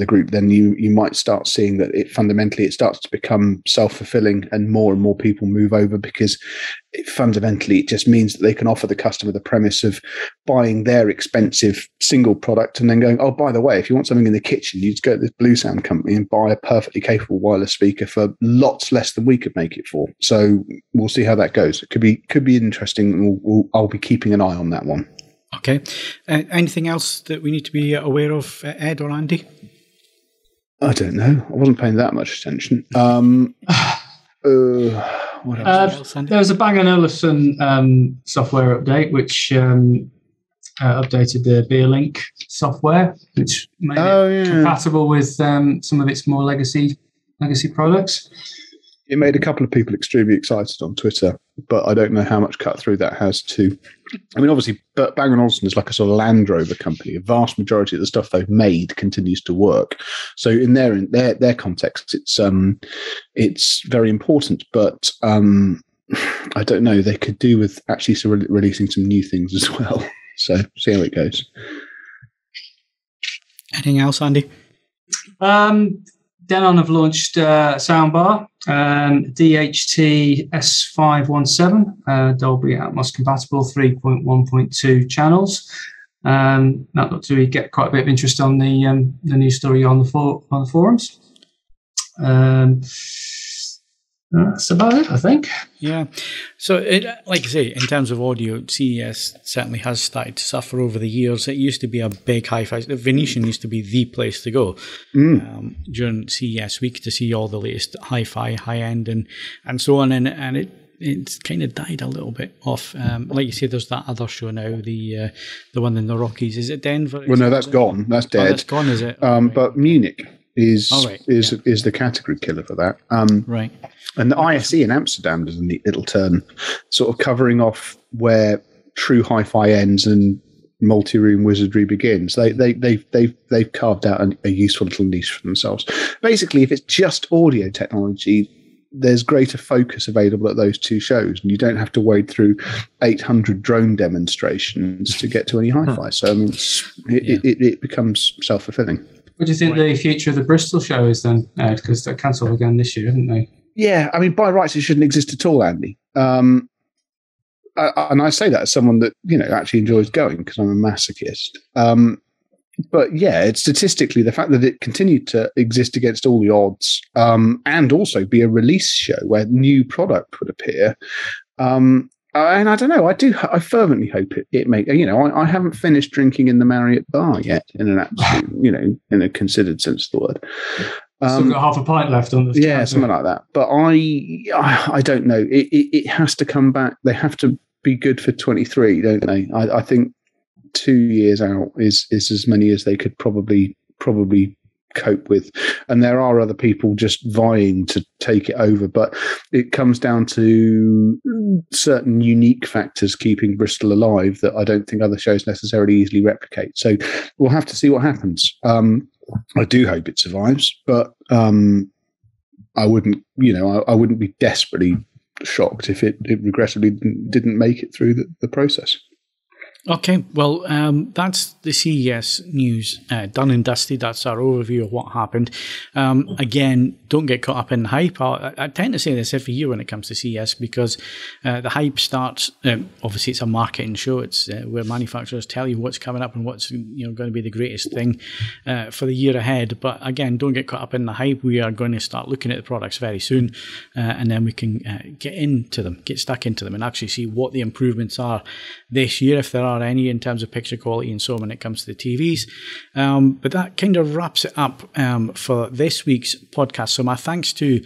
group, then you might start seeing that it starts to become self-fulfilling, and more people move over, because it just means that they can offer the customer the premise of buying their expensive single product and then going, oh, by the way, if you want something in the kitchen, you just go to this Bluesound company and buy a perfectly capable wireless speaker for lots less than we could make it for. So we'll see how that goes. It could be interesting. I'll be keeping an eye on that one. Okay. Anything else that we need to be aware of, Ed or Andy? I don't know. I wasn't paying that much attention. What else? There was a Bang & Olufsen software update, which updated the Beerlink software, which made it compatible with some of its more legacy products. it made a couple of people extremely excited on Twitter, but I don't know how much cut through that has to. I mean, obviously, Bang & Olufsen is like a sort of Land Rover company. A vast majority of the stuff they've made continues to work. So in their context, it's very important. But I don't know. They could do with actually releasing some new things as well. So see how it goes. Anything else, Andy? Denon have launched soundbar, DHT S517, Dolby Atmos compatible, 3.1.2 channels. That looked to get quite a bit of interest on the news story on the forums. That's about it, I think. Yeah. So, like I say, in terms of audio, CES certainly has started to suffer over the years. It used to be a big hi-fi. The Venetian used to be the place to go during CES week to see all the latest hi-fi, high-end, and so on. And it's kind of died a little bit off. Like you say, there's that other show now, the one in the Rockies. Is it Denver? Well, no, that's gone. That's dead. Oh, that's gone, is it? But Munich is the category killer for that. Right. And the ISE in Amsterdam does a neat little turn, sort of covering off where true hi-fi ends and multi-room wizardry begins. They've carved out a useful little niche for themselves. Basically, if it's just audio technology, there's greater focus available at those two shows, and you don't have to wade through 800 drone demonstrations to get to any hi-fi. So I mean, it becomes self-fulfilling. What do you think the future of the Bristol show is then, Ed? Because they're cancelled again this year, haven't they? Yeah, I mean, by rights, it shouldn't exist at all, Andy. And I say that as someone that, actually enjoys going because I'm a masochist. But yeah, it's statistically the fact that it continued to exist against all the odds, and also be a release show where new product would appear. And I don't know. I fervently hope it make. I haven't finished drinking in the Marriott bar yet, in an absolute, in a considered sense of the word. Still got half a pint left on the something like that. But I don't know. It has to come back. They have to be good for 23, don't they? I think 2 years out is as many as they could probably cope with, and there are other people just vying to take it over, but it comes down to certain unique factors keeping Bristol alive that I don't think other shows necessarily easily replicate. So we'll have to see what happens. I do hope it survives, but I wouldn't be desperately shocked if it regrettably didn't make it through the process. Okay, well, that's the CES news done and dusted. That's our overview of what happened. Again, don't get caught up in hype. I tend to say this every year when it comes to CES because the hype starts. Obviously, it's a marketing show. It's where manufacturers tell you what's coming up and what's going to be the greatest thing for the year ahead. But again, don't get caught up in the hype. We are going to start looking at the products very soon, and then we can get into them, get stuck into them, and actually see what the improvements are this year, if there are any, in terms of picture quality and so on when it comes to the TVs. But that kind of wraps it up for this week's podcast. So my thanks to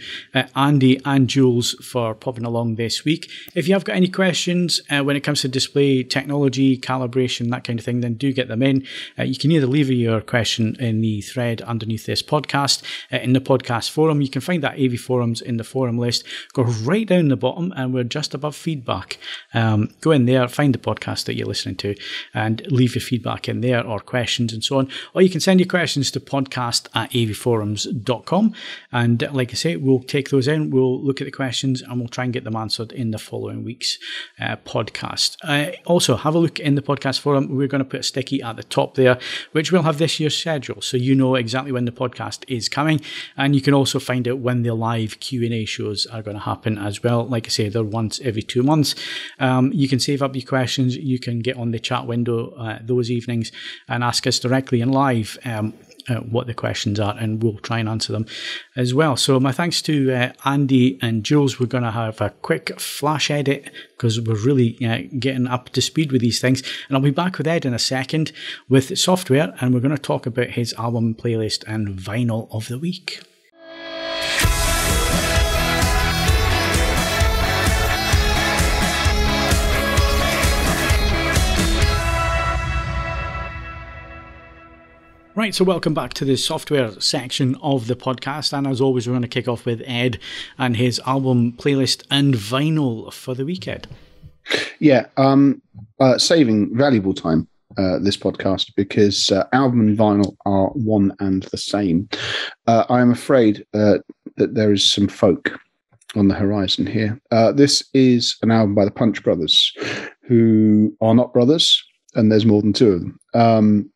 Andy and Jules for popping along this week. If you have got any questions when it comes to display technology, calibration, that kind of thing, then do get them in. You can either leave your question in the thread underneath this podcast, in the podcast forum. You can find that AV Forums in the forum list. Go right down the bottom and we're just above feedback. Go in there, find the podcast that you're listening to and leave your feedback in there or questions and so on. Or you can send your questions to podcast@avforums.com. And like I say, we'll take those in, we'll look at the questions and we'll try and get them answered in the following week's podcast. Also, have a look in the podcast forum. We're going to put a sticky at the top there, which will have this year's schedule. So you know exactly when the podcast is coming. And you can also find out when the live Q&A shows are going to happen as well. Like I say, they're once every 2 months. You can save up your questions. You can get on the chat window those evenings and ask us directly in live what the questions are, and we'll try and answer them as well. So my thanks to Andy and Jules. We're going to have a quick flash edit because we're really getting up to speed with these things, and I'll be back with Ed in a second with software, and we're going to talk about his album playlist and vinyl of the week. Right, so welcome back to the software section of the podcast, and as always, we're going to kick off with Ed and his album playlist and vinyl for the weekend. Yeah, saving valuable time, this podcast, because album and vinyl are one and the same. I am afraid that there is some folk on the horizon here. This is an album by the Punch Brothers, who are not brothers, and there's more than two of them.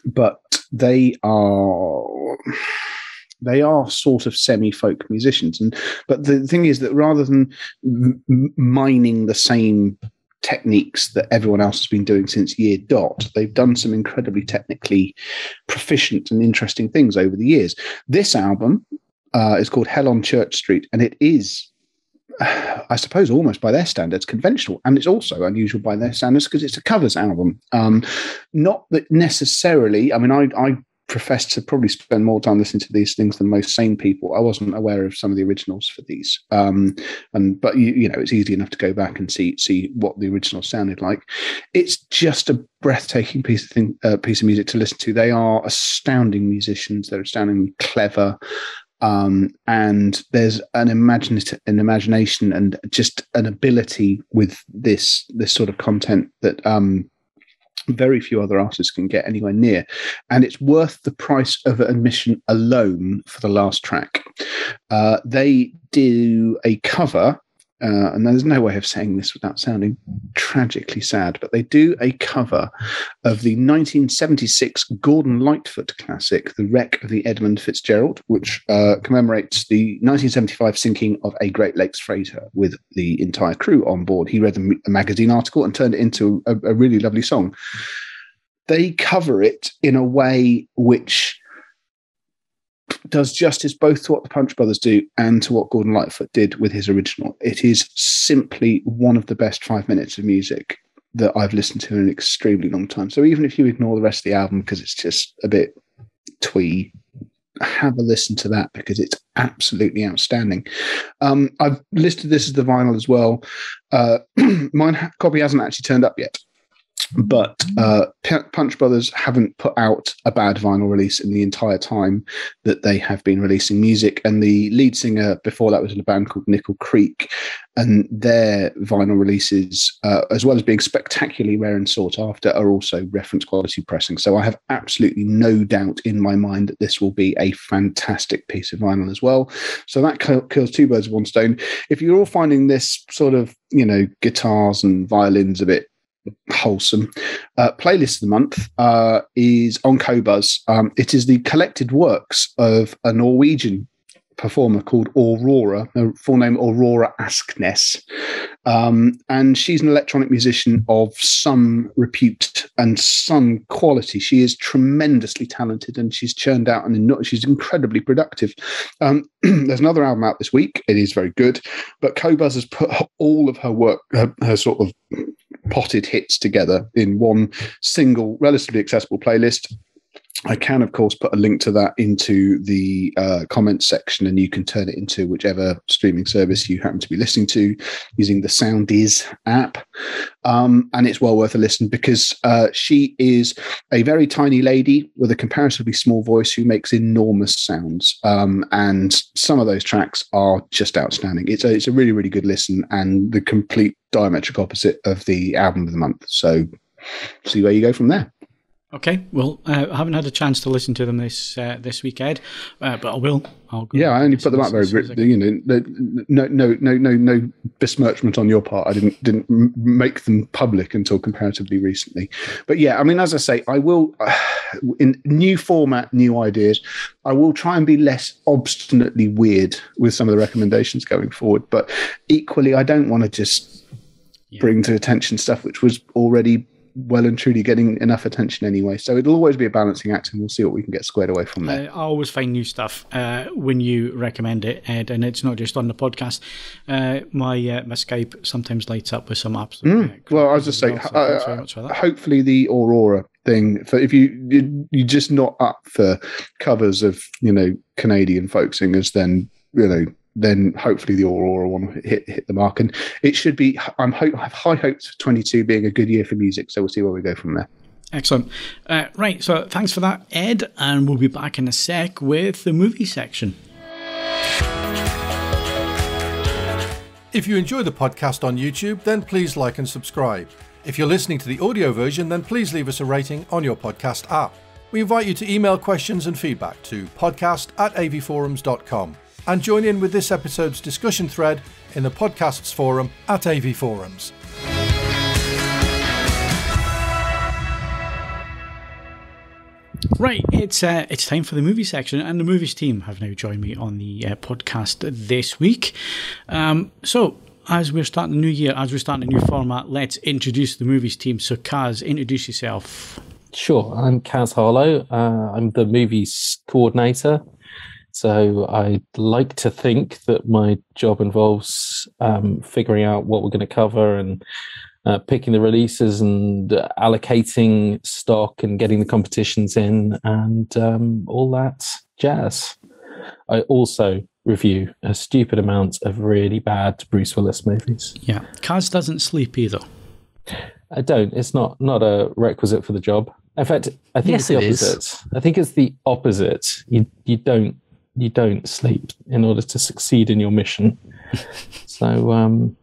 But they are sort of semi-folk musicians, but the thing is that rather than mining the same techniques that everyone else has been doing since year dot, they've done some incredibly technically proficient and interesting things over the years. This album is called Hell on Church Street, and it is, I suppose, almost by their standards, conventional, and it's also unusual by their standards because it's a covers album. Not that necessarily. I mean, I profess to probably spend more time listening to these things than most sane people. I wasn't aware of some of the originals for these, but you know, it's easy enough to go back and see what the originals sounded like. It's just a breathtaking piece of music to listen to. They are astounding musicians. They're astoundingly clever. And there's an imagination and just an ability with this sort of content that very few other artists can get anywhere near, and it's worth the price of admission alone for the last track. They do a cover. And there's no way of saying this without sounding tragically sad, but they do a cover of the 1976 Gordon Lightfoot classic, The Wreck of the Edmund Fitzgerald, which commemorates the 1975 sinking of a Great Lakes freighter with the entire crew on board. He read a magazine article and turned it into a really lovely song. They cover it in a way which does justice both to what the Punch Brothers do and to what Gordon Lightfoot did with his original. It is simply one of the best 5 minutes of music that I've listened to in an extremely long time. So even if you ignore the rest of the album because it's just a bit twee, have a listen to that because it's absolutely outstanding. I've listed this as the vinyl as well. Mine copy hasn't actually turned up yet. But Punch Brothers haven't put out a bad vinyl release in the entire time that they have been releasing music. And the lead singer before that was in a band called Nickel Creek. And their vinyl releases, as well as being spectacularly rare and sought after, are also reference quality pressing. So I have absolutely no doubt in my mind that this will be a fantastic piece of vinyl as well. So that kills two birds with one stone. If you're all finding this sort of, you know, guitars and violins a bit wholesome, playlist of the month is on Qobuz. It is the collected works of a Norwegian performer called Aurora, her full name Aurora Asknes, and she's an electronic musician of some repute and some quality. She is tremendously talented and she's churned out and she's incredibly productive. There's another album out this week. It is very good, but Qobuz has put all of her work, her sort of potted hits together in one single, relatively accessible playlist. I can, of course, put a link to that into the comments section, and you can turn it into whichever streaming service you happen to be listening to using the Soundies app. And it's well worth a listen because she is a very tiny lady with a comparatively small voice who makes enormous sounds. And some of those tracks are just outstanding. It's a really, really good listen and the complete diametric opposite of the album of the month. So see where you go from there. Okay, well, I haven't had a chance to listen to them this week, Ed, but I will. I only put them out very, you know, no besmirchment on your part. I didn't make them public until comparatively recently. But yeah, I mean, as I say, I will, in new format, new ideas, I will try and be less obstinately weird with some of the recommendations going forward. But equally, I don't want to just bring to attention stuff which was already well and truly getting enough attention anyway. So it'll always be a balancing act, and we'll see what we can get squared away from there. I always find new stuff when you recommend it, Ed, and it's not just on the podcast. My Skype sometimes lights up with some apps. Well, I was just saying, hopefully the Aurora thing, for if you're just not up for covers of, you know, Canadian folk singers, then, you know, then hopefully the Aurora one will hit the mark. And it should be, I have high hopes for 22 being a good year for music, so we'll see where we go from there. Excellent. Right, so thanks for that, Ed, and we'll be back in a sec with the movie section. If you enjoy the podcast on YouTube, then please like and subscribe. If you're listening to the audio version, then please leave us a rating on your podcast app. We invite you to email questions and feedback to podcast@avforums.com and join in with this episode's discussion thread in the podcasts forum at AV Forums. Right, it's time for the movie section, and the movies team have now joined me on the podcast this week. So, as we're starting the new year, as we're starting a new format, let's introduce the movies team. So, Kaz, introduce yourself. Sure, I'm Kaz Harlow. I'm the movies coordinator. So I like to think that my job involves figuring out what we're going to cover and picking the releases and allocating stock and getting the competitions in and all that jazz. I also review a stupid amount of really bad Bruce Willis movies. Yeah, Kaz doesn't sleep either. I don't. It's not a requisite for the job. In fact, I think it's the opposite. I think it's the opposite. You don't sleep in order to succeed in your mission. So,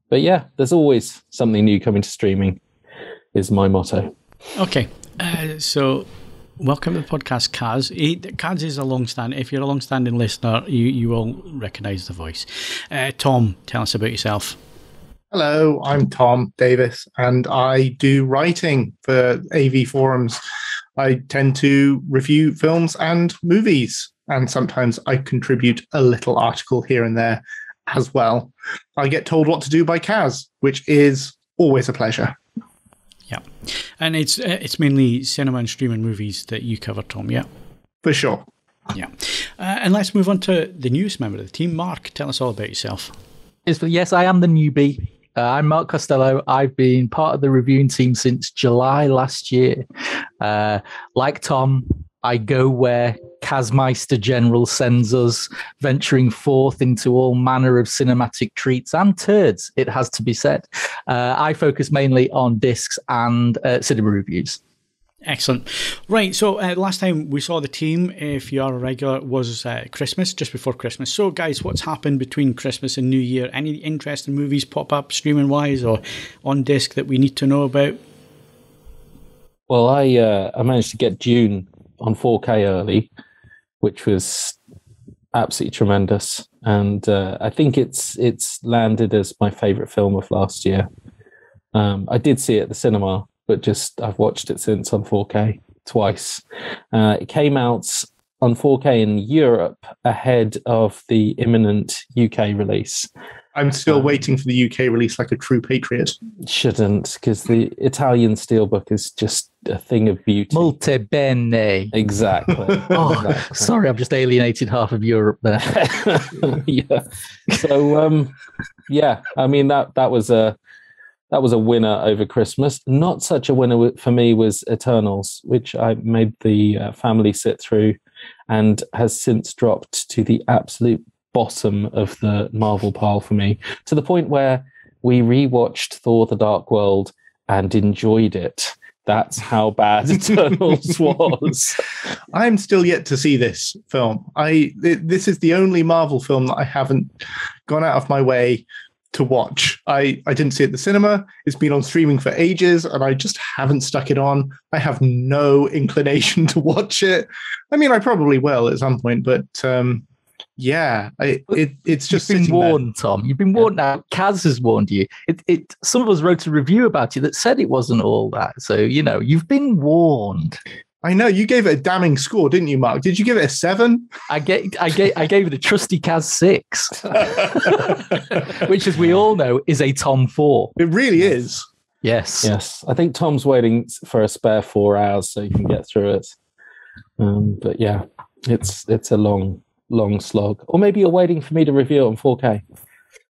but yeah, there's always something new coming to streaming, is my motto. Okay, so welcome to the podcast, Kaz. Kaz is a long-standing. If you're a long-standing listener, you will recognise the voice. Tom, tell us about yourself. Hello, I'm Tom Davis, and I do writing for AV Forums. I tend to review films and movies, and sometimes I contribute a little article here and there as well. I get told what to do by Kaz, which is always a pleasure. Yeah, and it's mainly cinema and streaming movies that you cover, Tom, yeah? For sure. Yeah. And let's move on to the newest member of the team. Mark, tell us all about yourself. Yes, I am the newbie. I'm Mark Costello. I've been part of the reviewing team since July last year. Like Tom, I go where Kazmeister General sends us, venturing forth into all manner of cinematic treats and turds, it has to be said. I focus mainly on discs and cinema reviews. Excellent. Right, so last time we saw the team, if you are a regular, was Christmas, just before Christmas. So, guys, what's happened between Christmas and New Year? Any interesting movies pop up streaming-wise or on disc that we need to know about? Well, I managed to get Dune on 4K early, which was absolutely tremendous. And I think it's landed as my favourite film of last year. I did see it at the cinema, but I've watched it since on 4K twice. It came out on 4K in Europe ahead of the imminent UK release. I'm still waiting for the UK release like a true patriot. Shouldn't, because the Italian steelbook is just a thing of beauty. Molto bene. Exactly. Exactly. Sorry, I've just alienated half of Europe there. Yeah. So, yeah, I mean, that was a winner over Christmas. Not such a winner for me was Eternals, which I made the family sit through and has since dropped to the absolute bottom of the Marvel pile for me, to the point where we rewatched Thor: The Dark World and enjoyed it. That's how bad Eternals was. I'm still yet to see this film. This is the only Marvel film that I haven't gone out of my way to watch. I didn't see it at the cinema. It's been on streaming for ages, and I just haven't stuck it on. I have no inclination to watch it. I mean, I probably will at some point, but yeah, it's just you've been warned, Tom. You've been warned now. Kaz has warned you. Some of us wrote a review about you that said it wasn't all that. So you've been warned. I know you gave it a damning score, didn't you, Mark? Did you give it a 7? I gave it a trusty Kaz 6, which, as we all know, is a Tom 4. It really is. Yes. I think Tom's waiting for a spare 4 hours so you can get through it. But yeah, it's a long slog. Or maybe you're waiting for me to review it on 4K.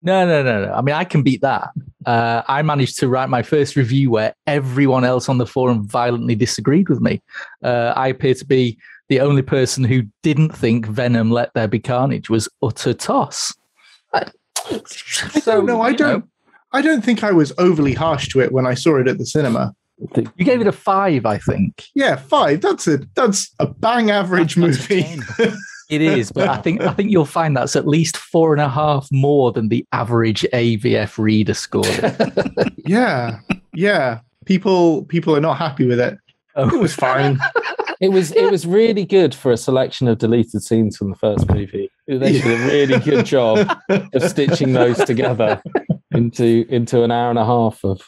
No. I mean, I can beat that. I managed to write my first review where everyone else on the forum violently disagreed with me. I appear to be the only person who didn't think Venom Let There Be Carnage was utter toss. I don't think I was overly harsh to it when I saw it at the cinema. You gave it a 5, I think. Yeah, 5. That's a bang average movie. It is, but I think you'll find that's at least 4.5 more than the average AVF reader score. Yeah. People are not happy with it. It was fine. It was really good for a selection of deleted scenes from the first movie. They did a really good job of stitching those together into an hour and a half of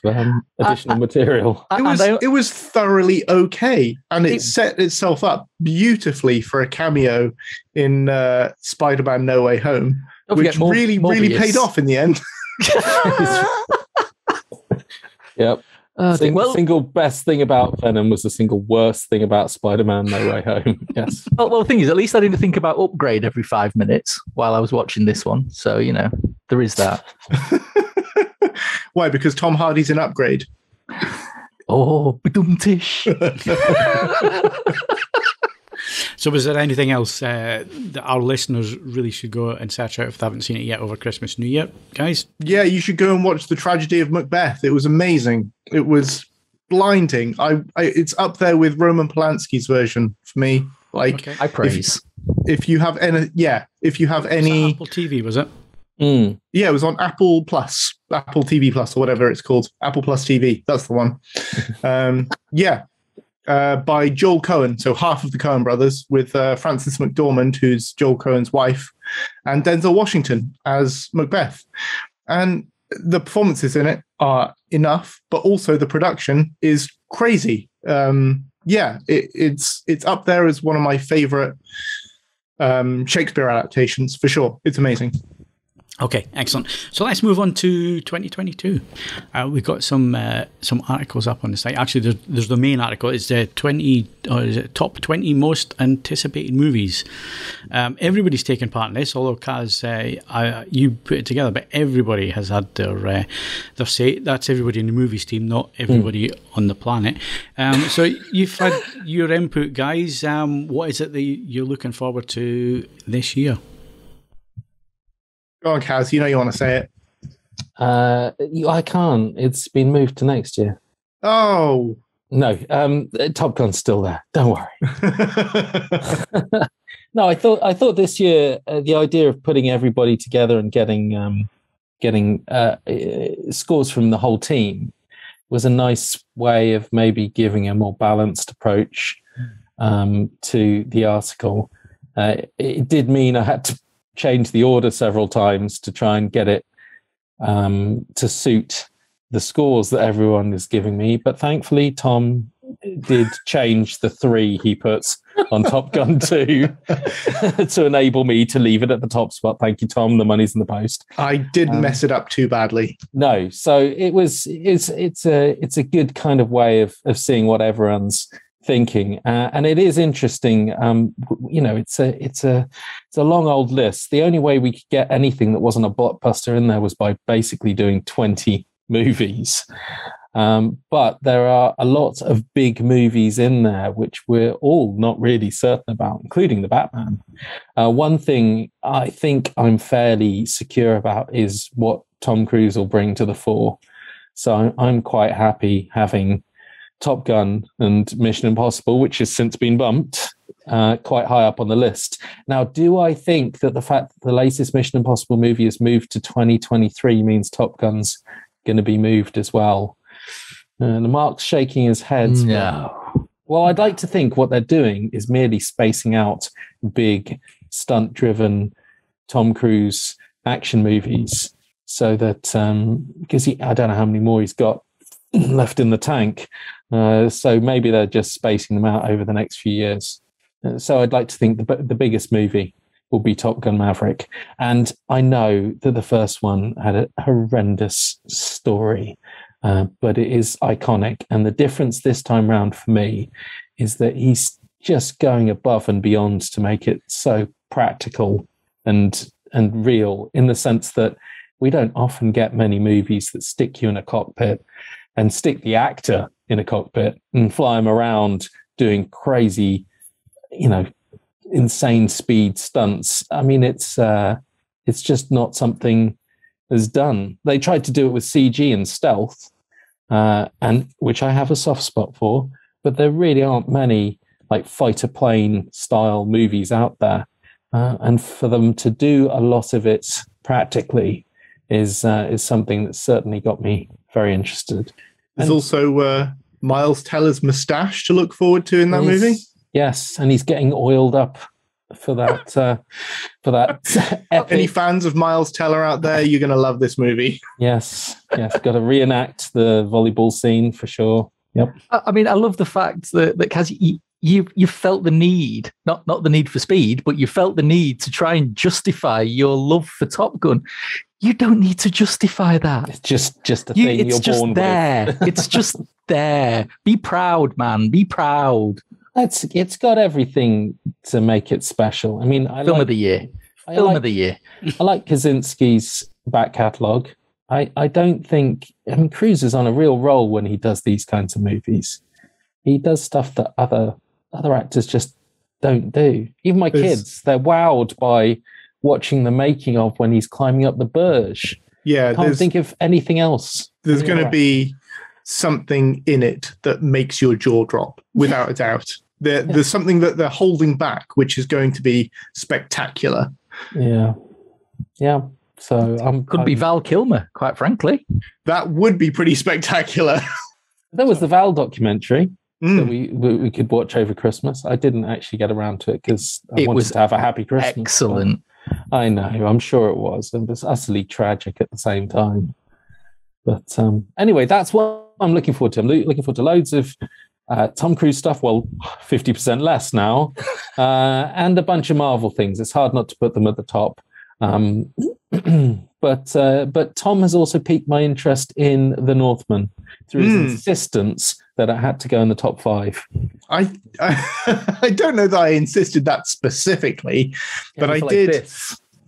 additional material. It was thoroughly okay, and it set itself up beautifully for a cameo in Spider-Man: No Way Home, which really paid off in the end. Yep. Single best thing about Venom was the single worst thing about Spider-Man: No Way Home. Yes. Well, the thing is, at least I didn't think about upgrade every 5 minutes while I was watching this one. So, there is that. Why? Because Tom Hardy's an upgrade. Oh, badum-tish. So was there anything else that our listeners really should go and search out if they haven't seen it yet over Christmas, New Year, guys? Yeah, you should go and watch The Tragedy of Macbeth. It was amazing. It was blinding. It's up there with Roman Polanski's version for me. I praise. If you have any, Apple TV, was it? Yeah, it was on Apple Plus, Apple TV Plus, or whatever it's called. Apple Plus TV. That's the one. By Joel Cohen, so half of the Coen brothers, with Frances McDormand, who's Joel Cohen's wife, and Denzel Washington as Macbeth. And the performances in it are enough, but also the production is crazy. It's up there as one of my favorite Shakespeare adaptations, for sure. It's amazing. Okay, excellent. So let's move on to 2022. We've got some articles up on the site. Actually, there's the main article. It's the top 20 most anticipated movies. Everybody's taken part in this, although Kaz, you put it together, but everybody has had their say. That's everybody in the movies team, not everybody on the planet. So you've had your input, guys. What is it that you're looking forward to this year? Go on, Kaz. You know you want to say it. I can't. It's been moved to next year. Oh. No, Top Gun's still there. Don't worry. No, I thought this year the idea of putting everybody together and getting scores from the whole team was a nice way of maybe giving a more balanced approach to the article. It did mean I had to change the order several times to try and get it to suit the scores that everyone is giving me. But thankfully, Tom did change the 3 he puts on Top Gun 2 to enable me to leave it at the top spot. Thank you, Tom. The money's in the post. I didn't mess it up too badly. No. So it's a good kind of way of seeing what everyone's thinking, and it is interesting. It's a long old list. The only way we could get anything that wasn't a blockbuster in there was by basically doing 20 movies. But there are a lot of big movies in there which we're all not really certain about, including the Batman. One thing I think I'm fairly secure about is what Tom Cruise will bring to the fore. So I'm quite happy having Top Gun and Mission Impossible, which has since been bumped, quite high up on the list. Now, do I think that the fact that the latest Mission Impossible movie is moved to 2023 means Top Gun's going to be moved as well? And Mark's shaking his head. No. Well, I'd like to think what they're doing is merely spacing out big, stunt-driven Tom Cruise action movies so that, because I don't know how many more he's got left in the tank. So maybe they're just spacing them out over the next few years. So I'd like to think the biggest movie will be Top Gun Maverick. And I know that the first one had a horrendous story, but it is iconic. And the difference this time round for me is that he's just going above and beyond to make it so practical and real, in the sense that we don't often get many movies that stick you in a cockpit and stick the actor in a cockpit and fly him around doing crazy, insane speed stunts. I mean, it's just not something that's done. They tried to do it with CG and stealth, and which I have a soft spot for. But there really aren't many like fighter plane style movies out there, and for them to do a lot of it practically is something that certainly got me very interested. There's also Miles Teller's moustache to look forward to in that movie. Yes, and he's getting oiled up for that. Epic. Any fans of Miles Teller out there, you're going to love this movie. Yes, got to reenact the volleyball scene for sure. Yep. I mean, I love the fact that Kaz, you felt the need, not the need for speed, but you felt the need to try and justify your love for Top Gun. You don't need to justify that. It's just a thing you're born with. It's just there. Be proud, man. Be proud. It's got everything to make it special. I mean, Film of the year. Of the year. I like Kaczynski's back catalogue. I don't think... I mean, Cruise is on a real roll when he does these kinds of movies. He does stuff that other actors just don't do. Even my kids, they're wowed by watching the making of when he's climbing up the Burj. Yeah, I can't think of anything else. There's going to be something in it that makes your jaw drop, without a doubt. There's something that they're holding back, which is going to be spectacular. Yeah. So could be Val Kilmer, quite frankly. That would be pretty spectacular. There was the Val documentary that we could watch over Christmas. I didn't actually get around to it because I wanted to have a happy Christmas. Excellent. I know, I'm sure it was. It was utterly tragic at the same time. But anyway, that's what I'm looking forward to. I'm looking forward to loads of Tom Cruise stuff. Well, 50% less now. And a bunch of Marvel things. It's hard not to put them at the top. But Tom has also piqued my interest in The Northman through his insistence that it had to go in the top 5. I don't know that I insisted that specifically, but I did.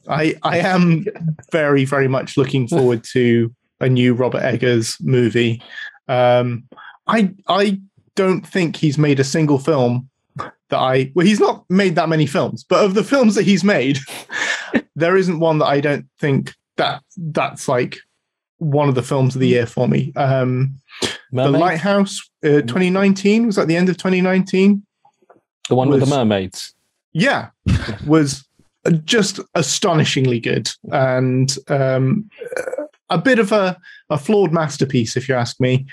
I am very, very much looking forward to a new Robert Eggers movie. I don't think he's made a single film that he's not made that many films, but of the films that he's made, there isn't one that I don't think that's like one of the films of the year for me. The Lighthouse, 2019, was at the end of 2019. The one with the mermaids. Yeah, was just astonishingly good and a bit of a flawed masterpiece, if you ask me.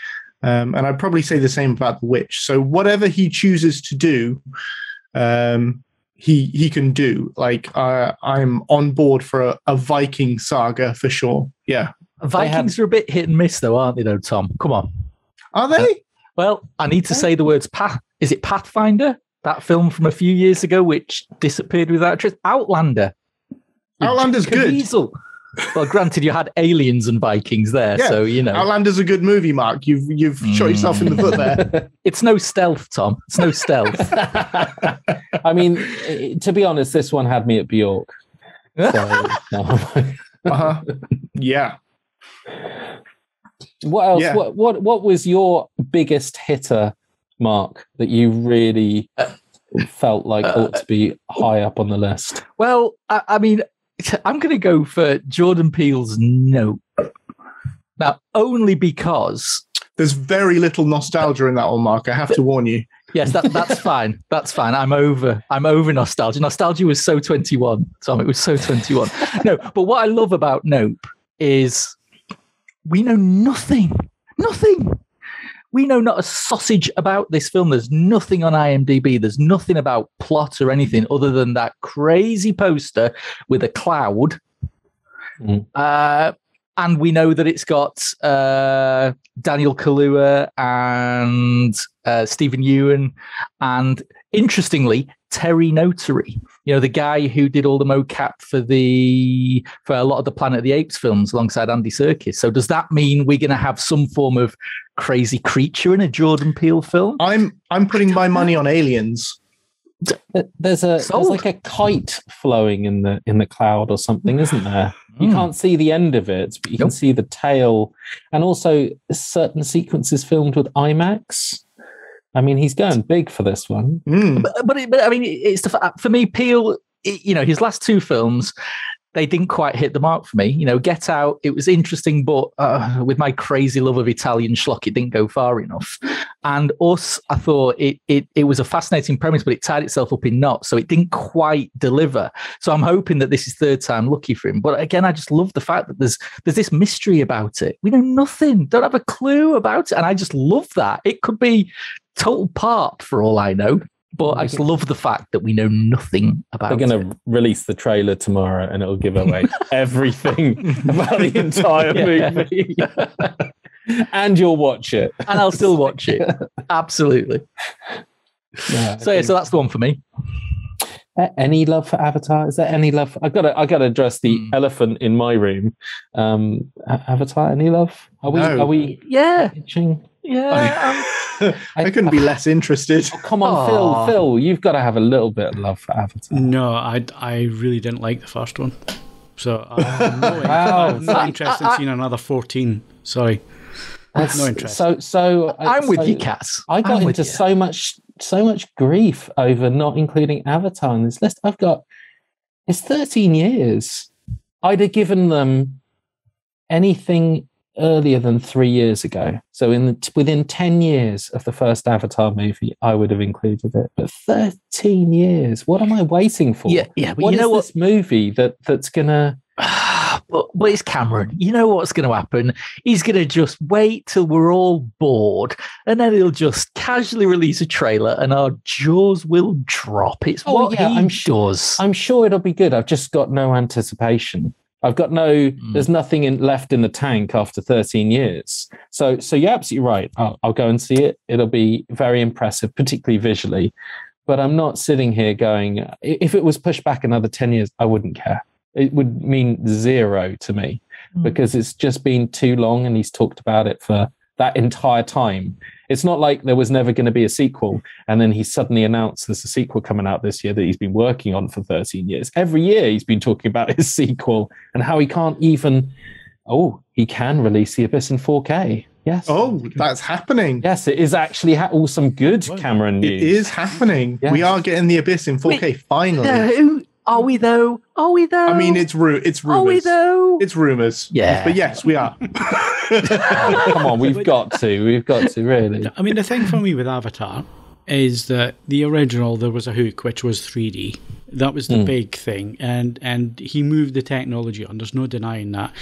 And I'd probably say the same about The Witch. So whatever he chooses to do, he can do. Like I'm on board for a Viking saga for sure. Yeah, Vikings are a bit hit and miss, though, aren't they? Though, Tom, come on, are they? Well, I need to say the words. Is it Pathfinder? That film from a few years ago, which disappeared without a trace. Outlander. Outlander's good. Well, granted, you had aliens and Vikings there, yeah, so you know. Outlander's a good movie, Mark. You've shot yourself in the foot there. It's no stealth, Tom. It's no stealth. I mean, to be honest, this one had me at Bjork. So, yeah. What else? Yeah. What was your biggest hitter, Mark, that you really felt like ought to be high up on the list? Well, I mean, I'm going to go for Jordan Peele's Nope. Now, only because there's very little nostalgia in that one, Mark. I have to warn you. Yes, that's fine. That's fine. I'm over nostalgia. Nostalgia was so 21, Tom. It was so 21. No, but what I love about Nope is we know nothing. Nothing. We know not a sausage about this film. There's nothing on IMDb. There's nothing about plot or anything other than that crazy poster with a cloud. And we know that it's got Daniel Kaluuya and Stephen Ewan and, interestingly, Terry Notary. You know, the guy who did all the mocap for a lot of the Planet of the Apes films alongside Andy Serkis. So does that mean we're going to have some form of crazy creature in a Jordan Peele film? I'm putting my money on Aliens. There's like a kite flowing in the cloud or something, isn't there? You can't see the end of it, but you can see the tail, and also certain sequences filmed with IMAX. I mean, he's going big for this one. But I mean, it's for me, Peele. You know, his last two films, they didn't quite hit the mark for me. You know, Get Out, it was interesting, but with my crazy love of Italian schlock, it didn't go far enough. And Us, I thought it was a fascinating premise, but it tied itself up in knots, so it didn't quite deliver. So I'm hoping that this is third time lucky for him. But again, I just love the fact that there's this mystery about it. We know nothing, don't have a clue about it, and I just love that. It could be total part for all I know. But I just love the fact that we know nothing about it. They're going to release the trailer tomorrow and it'll give away everything about the entire movie. And you'll watch it. And I'll still watch it. Absolutely. Yeah, so that's the one for me. Any love for Avatar? Is there any love? I got to address the elephant in my room. Avatar, any love? Are we itching? Yeah. I couldn't be less interested. Oh, come on, Phil, you've got to have a little bit of love for Avatar. No, I really didn't like the first one. So I'm not interested in seeing another 14. Sorry. That's no interest. So I'm with you, Cass. I got into so much grief over not including Avatar in this list. It's 13 years. I'd have given them anything earlier than 3 years ago. So within 10 years of the first Avatar movie, I would have included it. But 13 years, what am I waiting for? Yeah. But what is this movie that's gonna? But it's Cameron. You know what's going to happen? He's going to just wait till we're all bored, and then he'll just casually release a trailer, and our jaws will drop. It's what he does. I'm sure it'll be good. I've just got no anticipation. I've got there's nothing left in the tank after 13 years. So you're absolutely right. I'll go and see it. It'll be very impressive, particularly visually. But I'm not sitting here going, if it was pushed back another 10 years, I wouldn't care. It would mean zero to me because it's just been too long and he's talked about it for that entire time. It's not like there was never going to be a sequel and then he suddenly announced there's a sequel coming out this year that he's been working on for 13 years. Every year he's been talking about his sequel and how he can't even, he can release The Abyss in 4K. Yes. Oh, that's happening. Yes, it is actually some good Cameron news. It is happening. Yes. We are getting The Abyss in 4K finally. No. Are we though? I mean, it's rumors. Are we though? It's rumors. Yeah. But yes, we are. Come on, we've got to, really. I mean, the thing for me with Avatar is that the original, there was a hook, which was 3D. That was the big thing. And he moved the technology on. There's no denying that.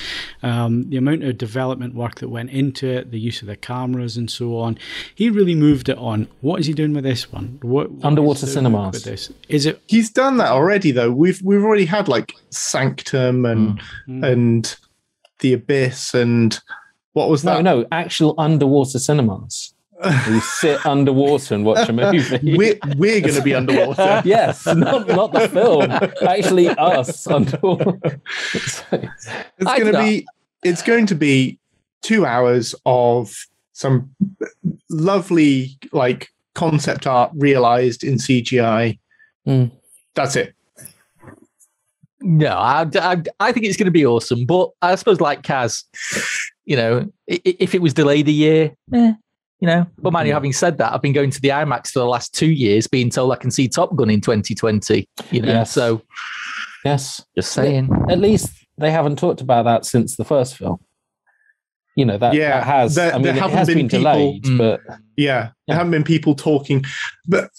The amount of development work that went into it, the use of the cameras and so on, he really moved it on. What is he doing with this one? What Underwater cinemas. with this? Is it? He's done that already, though. We've already had like Sanctum and The Abyss and what was that? No, actual underwater cinemas. You sit underwater and watch a movie. We're going to be underwater. Yes, not the film. Actually, us underwater. It's going to be 2 hours of some lovely like concept art realized in CGI. That's it. No, I think it's going to be awesome. But I suppose, like Kaz, if it was delayed a year, But man, having said that, I've been going to the IMAX for the last 2 years, being told I can see Top Gun in 2020. Yes. So yes, just saying. At least they haven't talked about that since the first film. That has. There it haven't has been been delayed, but there haven't been people talking. But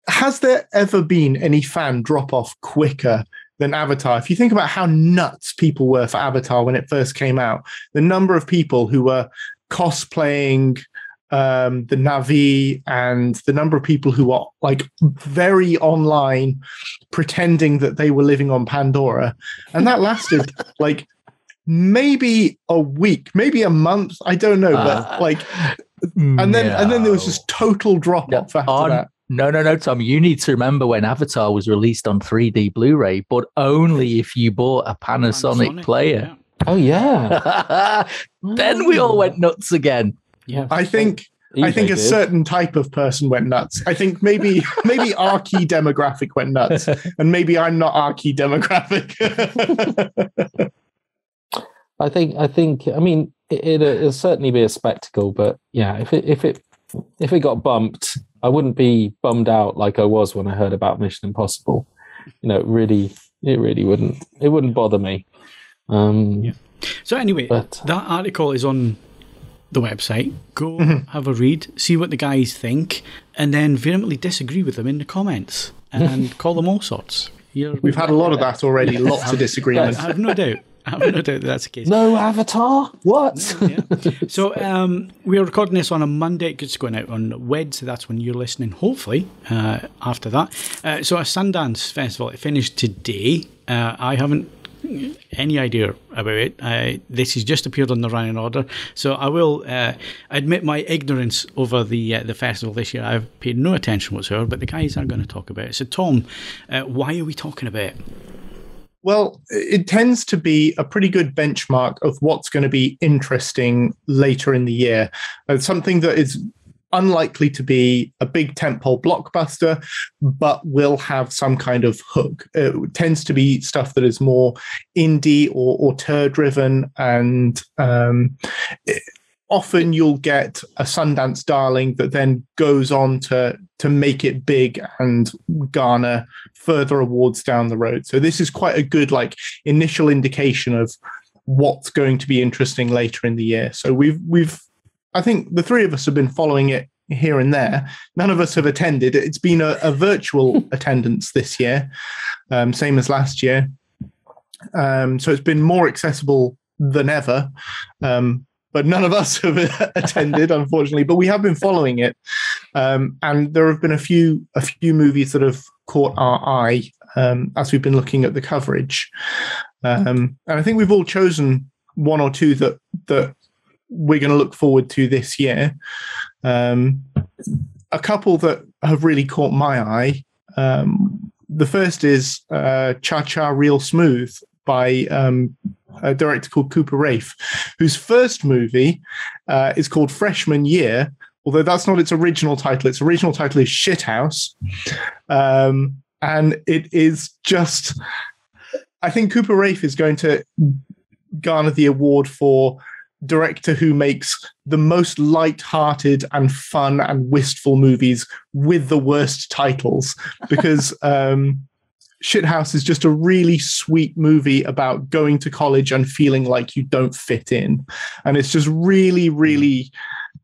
has there ever been any fan drop off quicker than Avatar? If you think about how nuts people were for Avatar when it first came out, the number of people who were cosplaying the Na'vi and the number of people who are like very online pretending that they were living on Pandora, and that lasted like maybe a week, maybe a month, I don't know, but like and then there was just total drop off after that. No, Tom, you need to remember when Avatar was released on 3D Blu-ray, but only if you bought a Panasonic player. Yeah. Oh yeah. Then we all went nuts again. Yeah. I think a certain type of person went nuts. I think maybe our key demographic went nuts, and maybe I'm not our key demographic. I think. I mean, it'll certainly be a spectacle, but yeah, if it got bumped, I wouldn't be bummed out like I was when I heard about Mission Impossible. Really It really wouldn't. It wouldn't bother me. So anyway, that article is on the website. Go have a read, see what the guys think, and then vehemently disagree with them in the comments and call them all sorts. We've had a lot of that already. Lots of disagreement. I have no doubt. That's the case. No Avatar? What? So we are recording this on a Monday. It's going out on Wednesday. That's when you're listening, hopefully, after that. So a Sundance Festival, it finished today. I haven't any idea about it. This has just appeared on the running order. So I will admit my ignorance over the festival this year. I've paid no attention whatsoever, but the guys are going to talk about it. So Tom, why are we talking about it? Well, it tends to be a pretty good benchmark of what's going to be interesting later in the year. Something that is unlikely to be a big tentpole blockbuster, but will have some kind of hook. It tends to be stuff that is more indie or auteur-driven, and often you'll get a Sundance darling that then goes on to make it big and garner further awards down the road. So this is quite a good initial indication of what's going to be interesting later in the year. So we've I think the three of us have been following it here and there. None of us have attended. It's been a virtual attendance this year, same as last year. So it's been more accessible than ever. But none of us have attended, unfortunately. But we have been following it, and there have been a few movies that have caught our eye as we've been looking at the coverage. And I think we've all chosen one or two that we're going to look forward to this year. A couple that have really caught my eye. The first is Cha Cha Real Smooth by a director called Cooper Raiff, whose first movie is called Freshman Year, although that's not its original title. Its original title is Shithouse. And it is just, I think Cooper Raiff is going to garner the award for director who makes the most light-hearted and fun and wistful movies with the worst titles, because Shithouse is just a really sweet movie about going to college and feeling like you don't fit in. And it's just really, really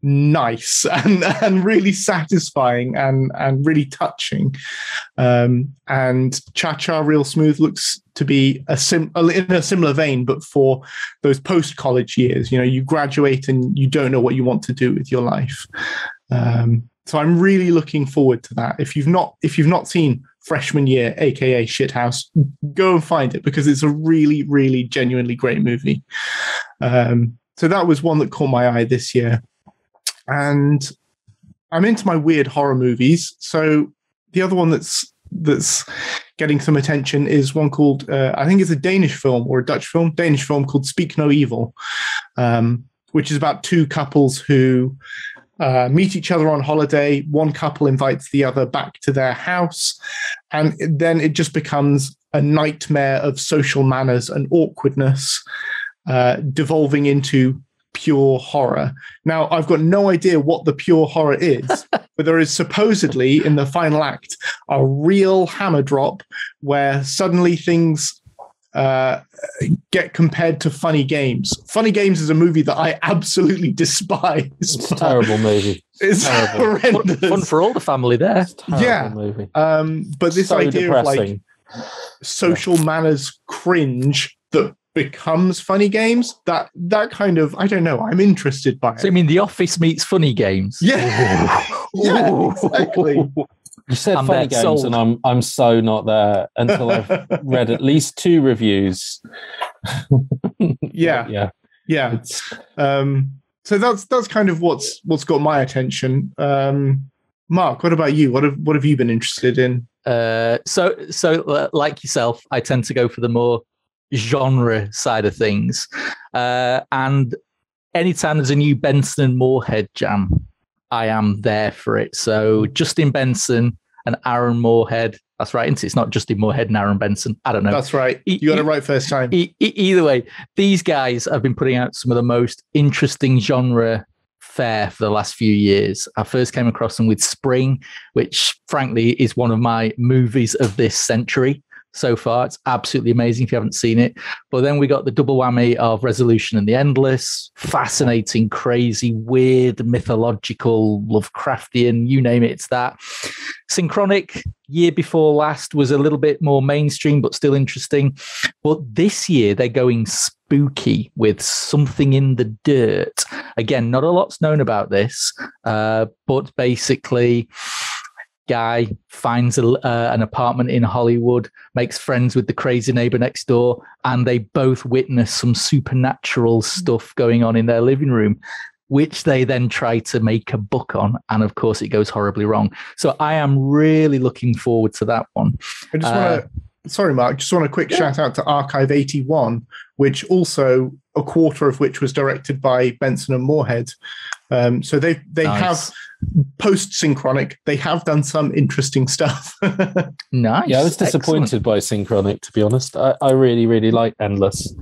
nice and really satisfying and really touching. And Cha Cha Real Smooth looks to be in a similar vein, but for those post-college years. You graduate and you don't know what you want to do with your life. So I'm really looking forward to that. If you've not seen Freshman Year, aka Shithouse, go and find it, because it's a really, really genuinely great movie. So that was one that caught my eye this year. And I'm into my weird horror movies. So the other one that's getting some attention is one called, I think it's a Danish film or a Danish film called Speak No Evil, which is about two couples who meet each other on holiday. One couple invites the other back to their house, and then it just becomes a nightmare of social manners and awkwardness, devolving into pure horror. Now, I've got no idea what the pure horror is, but there is supposedly in the final act a real hammer drop where suddenly things get compared to Funny Games. Funny Games is a movie that I absolutely despise. It's a terrible movie. It's horrendous. Fun for all the family there. Movie. But this So idea depressing. of social manners cringe that becomes Funny Games, that kind of, I don't know, I'm interested by it. So you mean The Office meets Funny Games? Yeah. Yeah, exactly. You said I'm Funny there, Games, sold. and I'm so not there until I've read at least 2 reviews. Yeah. So that's kind of what's got my attention. Mark, what about you? What have you been interested in? So like yourself, I tend to go for the more genre side of things. And anytime there's a new Benson and Moorhead jam, I am there for it. So Justin Benson and Aaron Moorhead. That's right. It's not Justin Moorhead and Aaron Benson. I don't know. That's right. You got it right first time. Either way, these guys have been putting out some of the most interesting genre fare for the last few years. I first came across them with Spring, which frankly is one of my movies of this century. so far. It's absolutely amazing if you haven't seen it. But then we got the double whammy of Resolution and the Endless. Fascinating, crazy, weird, mythological, Lovecraftian, you name it, it's that. Synchronic, year before last, was a little bit more mainstream, but still interesting. But this year, they're going spooky with Something in the Dirt. Again, not a lot's known about this, but basically, guy finds an apartment in Hollywood, makes friends with the crazy neighbor next door, and they both witness some supernatural stuff going on in their living room, which they then try to make a book on. And of course, it goes horribly wrong. So I am really looking forward to that one. I just want to, sorry, Mark, just want a quick shout out to Archive 81, which also, a quarter of which was directed by Benson and Moorhead. So they Nice. have, post-Synchronic, they have done some interesting stuff. Nice. Yeah, I was disappointed Excellent. by Synchronic, to be honest. I really, really like Endless.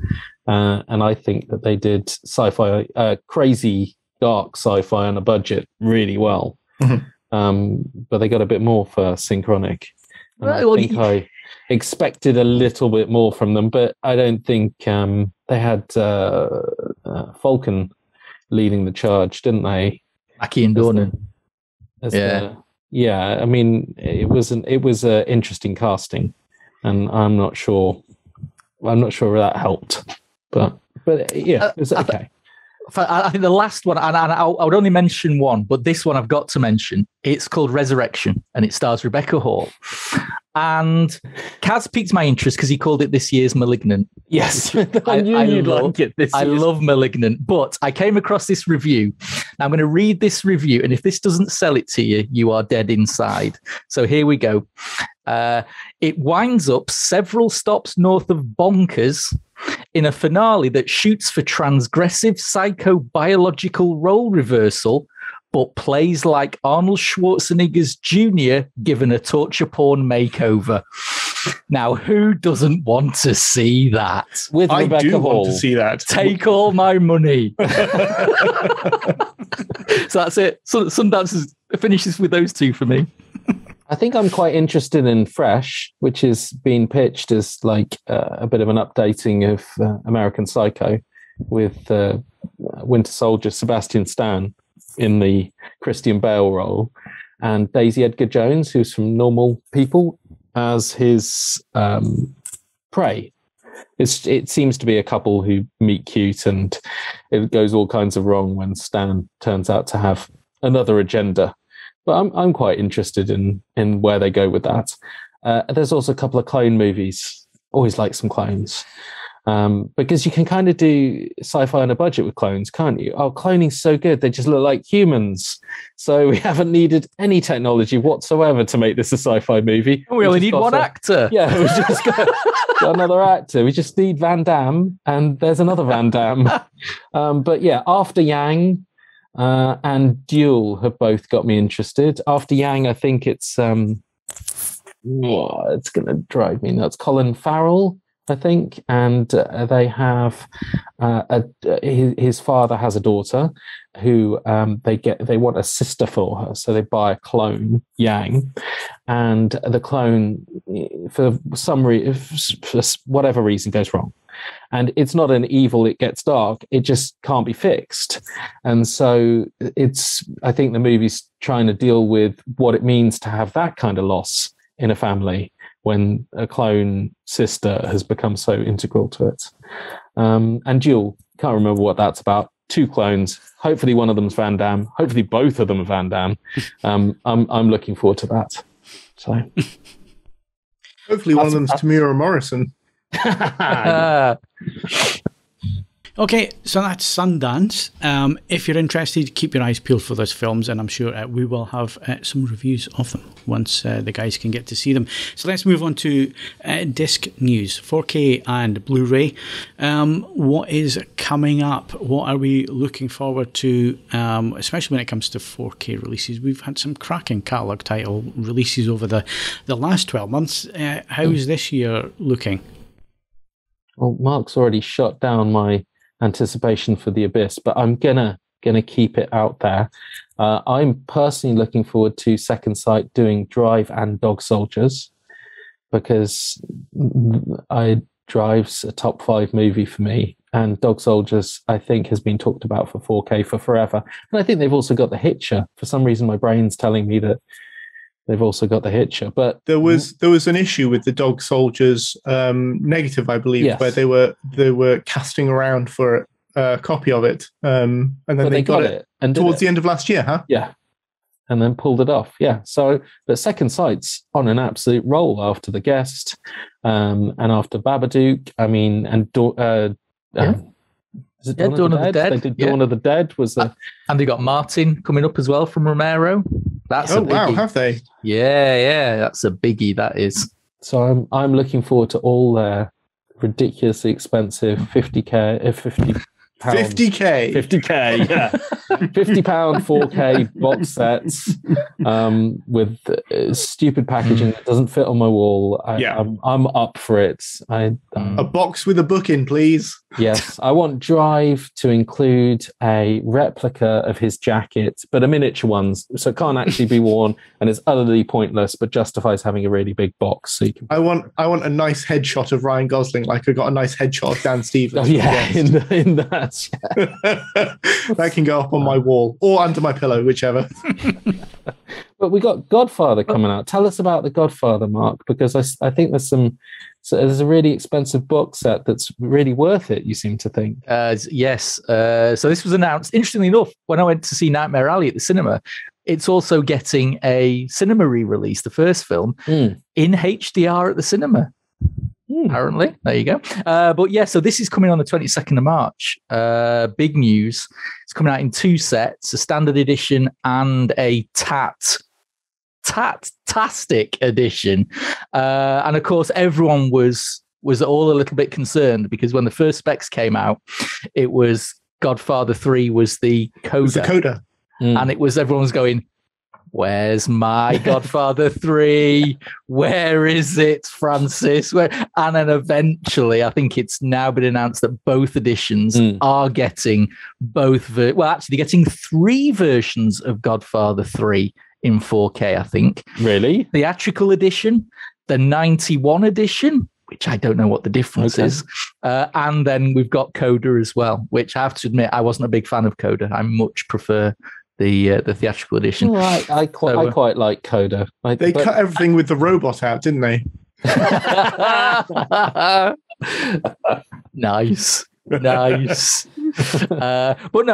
And I think that they did sci-fi, crazy, dark sci-fi on a budget really well. But they got a bit more for Synchronic. And Well, I think I expected a little bit more from them, but I don't think they had Falcon leading the charge, didn't they? Mackie and Dornan. Yeah. I mean, it was an interesting casting, and I'm not sure that helped, but yeah, it was okay. I think the last one, and I would only mention one, but this one I've got to mention. It's called Resurrection, and it stars Rebecca Hall. And Kaz piqued my interest because he called it this year's Malignant. Yes, I knew you'd like it this I year's. love Malignant, but I came across this review. Now I'm going to read this review, and if this doesn't sell it to you, you are dead inside. So here we go. It winds up several stops north of bonkers in a finale that shoots for transgressive psychobiological role reversal, but plays like Arnold Schwarzenegger's Jr. given a torture porn makeover. Now, who doesn't want to see that? With I Rebecca do Hall. want to see that. Take all my money. So that's it. Sundance finishes with those two for me. I think I'm quite interested in Fresh, which is being pitched as like a bit of an updating of American Psycho with Winter Soldier Sebastian Stan in the Christian Bale role, and Daisy Edgar-Jones, who's from Normal People, as his prey. It seems to be a couple who meet cute, and it goes all kinds of wrong when Stan turns out to have another agenda. But I'm quite interested in where they go with that. There's also a couple of clone movies. Always like some clones. Because you can kind of do sci-fi on a budget with clones, can't you? Oh, cloning's so good. They just look like humans. So we haven't needed any technology whatsoever to make this a sci-fi movie. We only need one actor. Yeah, we just got another actor. We just need Van Damme, and there's another Van Damme. But yeah, After Yang and Duel have both got me interested. After Yang, I think it's going to drive me nuts. Colin Farrell, I think, and they have his father has a daughter who they want a sister for her, so they buy a clone, Yang, and the clone for whatever reason goes wrong. And it's not an evil, it gets dark, it just can't be fixed. And so I think the movie's trying to deal with what it means to have that kind of loss in a family when a clone sister has become so integral to it. And Duel, can't remember what that's about. 2 clones. Hopefully one of them's Van Damme. Hopefully both of them are Van Damme. I'm looking forward to that. So Hopefully one of them's Tamura Morrison. Okay, so that's Sundance. If you're interested, keep your eyes peeled for those films, and I'm sure we will have some reviews of them once the guys can get to see them. So let's move on to disc news, 4K and Blu-ray. What is coming up? What are we looking forward to, especially when it comes to 4K releases? We've had some cracking catalogue title releases over the last 12 months. How's this year looking? Well, Mark's already shot down my anticipation for The Abyss, but I'm gonna keep it out there. I'm personally looking forward to Second Sight doing Drive and Dog Soldiers, because I Drive's a top 5 movie for me. And Dog Soldiers, I think, has been talked about for 4K for forever. And I think they've also got The Hitcher. For some reason, my brain's telling me that they've also got The Hitcher. But there was an issue with the Dog Soldiers negative, I believe, yes, where they were casting around for a copy of it, and then they got it and towards the end of last year, huh? Yeah, and then pulled it off. Yeah. So, but Second Sight's on an absolute roll after The Guest, and after Babadook. I mean, and is it Dawn of the Dead? They did Dawn of the Dead. And they got Martin coming up as well from Romero. That's a biggie. Wow, have they? Yeah, that's a biggie. That is. So I'm looking forward to all their ridiculously expensive 50K, 50 50K, yeah, £50 4K box sets with stupid packaging that doesn't fit on my wall. I'm up for it. A box with a book in, please. Yes, I want Drive to include a replica of his jacket, but a miniature one, so it can't actually be worn and is utterly pointless, but justifies having a really big box. So you can. I want a nice headshot of Ryan Gosling, like I got a nice headshot of Dan Stevens. Oh yeah, in that. Yeah. That can go up on my wall or under my pillow, whichever. But we got Godfather coming out. Tell us about the Godfather, Mark, because I think there's a really expensive box set that's really worth it, you seem to think. Yes. So this was announced, interestingly enough, when I went to see Nightmare Alley at the cinema. It's also getting a cinema re-release, the first film, in HDR at the cinema. Apparently. There you go. But yeah, so this is coming on the 22nd of March. Big news. It's coming out in 2 sets, a standard edition and a Tastic edition. And of course, everyone was all a little bit concerned because when the first specs came out, it was Godfather 3 was the coda. It was the coda. And everyone was going, where's my Godfather 3? Where is it, Francis? And then eventually, I think it's now been announced that both editions are getting actually getting 3 versions of Godfather 3 in 4K, I think. Really? Theatrical edition, the 91 edition, which I don't know what the difference is. And then we've got Coda as well, which I have to admit, I wasn't a big fan of Coda. I much prefer the theatrical edition. Right, I quite like Coda. They cut everything with the robot out, didn't they? Nice. But no,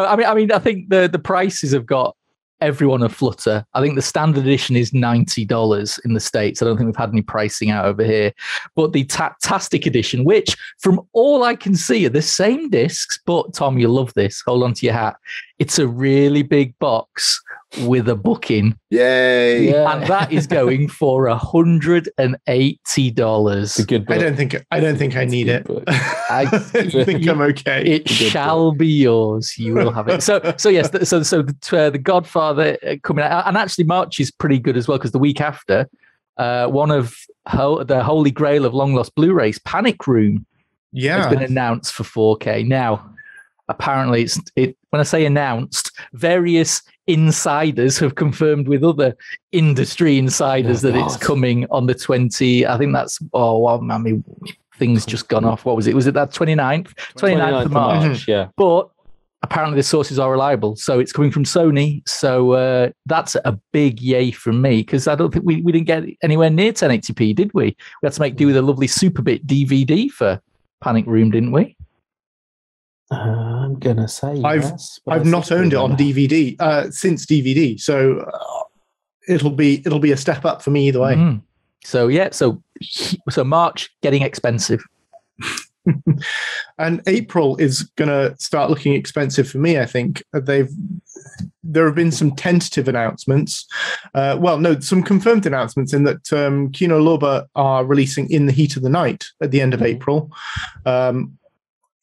I mean, I think the prices have got everyone a flutter. I think the standard edition is $90 in the States. I don't think we've had any pricing out over here. But the Tastic edition, which from all I can see are the same discs, but Tom, you'll love this. Hold on to your hat. It's a really big box with a book in. Yay. Yeah. And that is going for $180. It's a good book. I don't think I need it. I think I'm okay. It shall be yours. You will have it. So yes. So the Godfather coming out, and actually March is pretty good as well because the week after, one of the Holy Grail of long lost Blu-rays, Panic Room, has been announced for 4K. Now, apparently, when I say announced, various insiders have confirmed with other industry insiders that it's coming on the 20. I think that's things just gone off. What was it? Was it that 29th? 29th of March. Yeah. But apparently the sources are reliable. So it's coming from Sony. So that's a big yay from me because I don't think we didn't get anywhere near 1080p, did we? We had to make do with a lovely Superbit DVD for Panic Room, didn't we? I'm gonna say yes. I've not owned it on DVD since DVD, so it'll be a step up for me either way. So yeah, so March getting expensive, and April is gonna start looking expensive for me. I think there have been some tentative announcements. Some confirmed announcements in that Kino Lorber are releasing In the Heat of the Night at the end of April.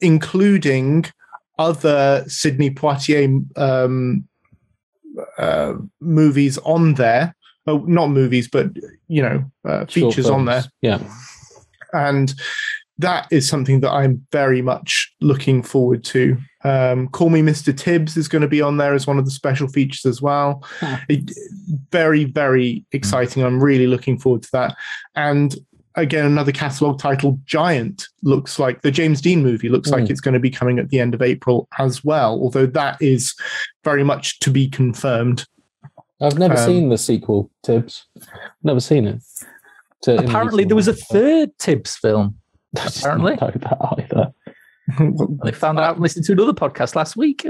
Including other Sidney Poitier movies on there. Oh, not movies, but, features on there. Yeah. And that is something that I'm very much looking forward to. Call Me Mr. Tibbs is going to be on there as one of the special features as well. Very, very exciting. I'm really looking forward to that. And again, another catalogue title, Giant, looks like the James Dean movie looks like it's going to be coming at the end of April as well, although that is very much to be confirmed. I've never seen the sequel, Tibbs. Never seen it. Apparently, there was a third Tibbs film. Apparently. I don't know that either. They found out listening to another podcast last week.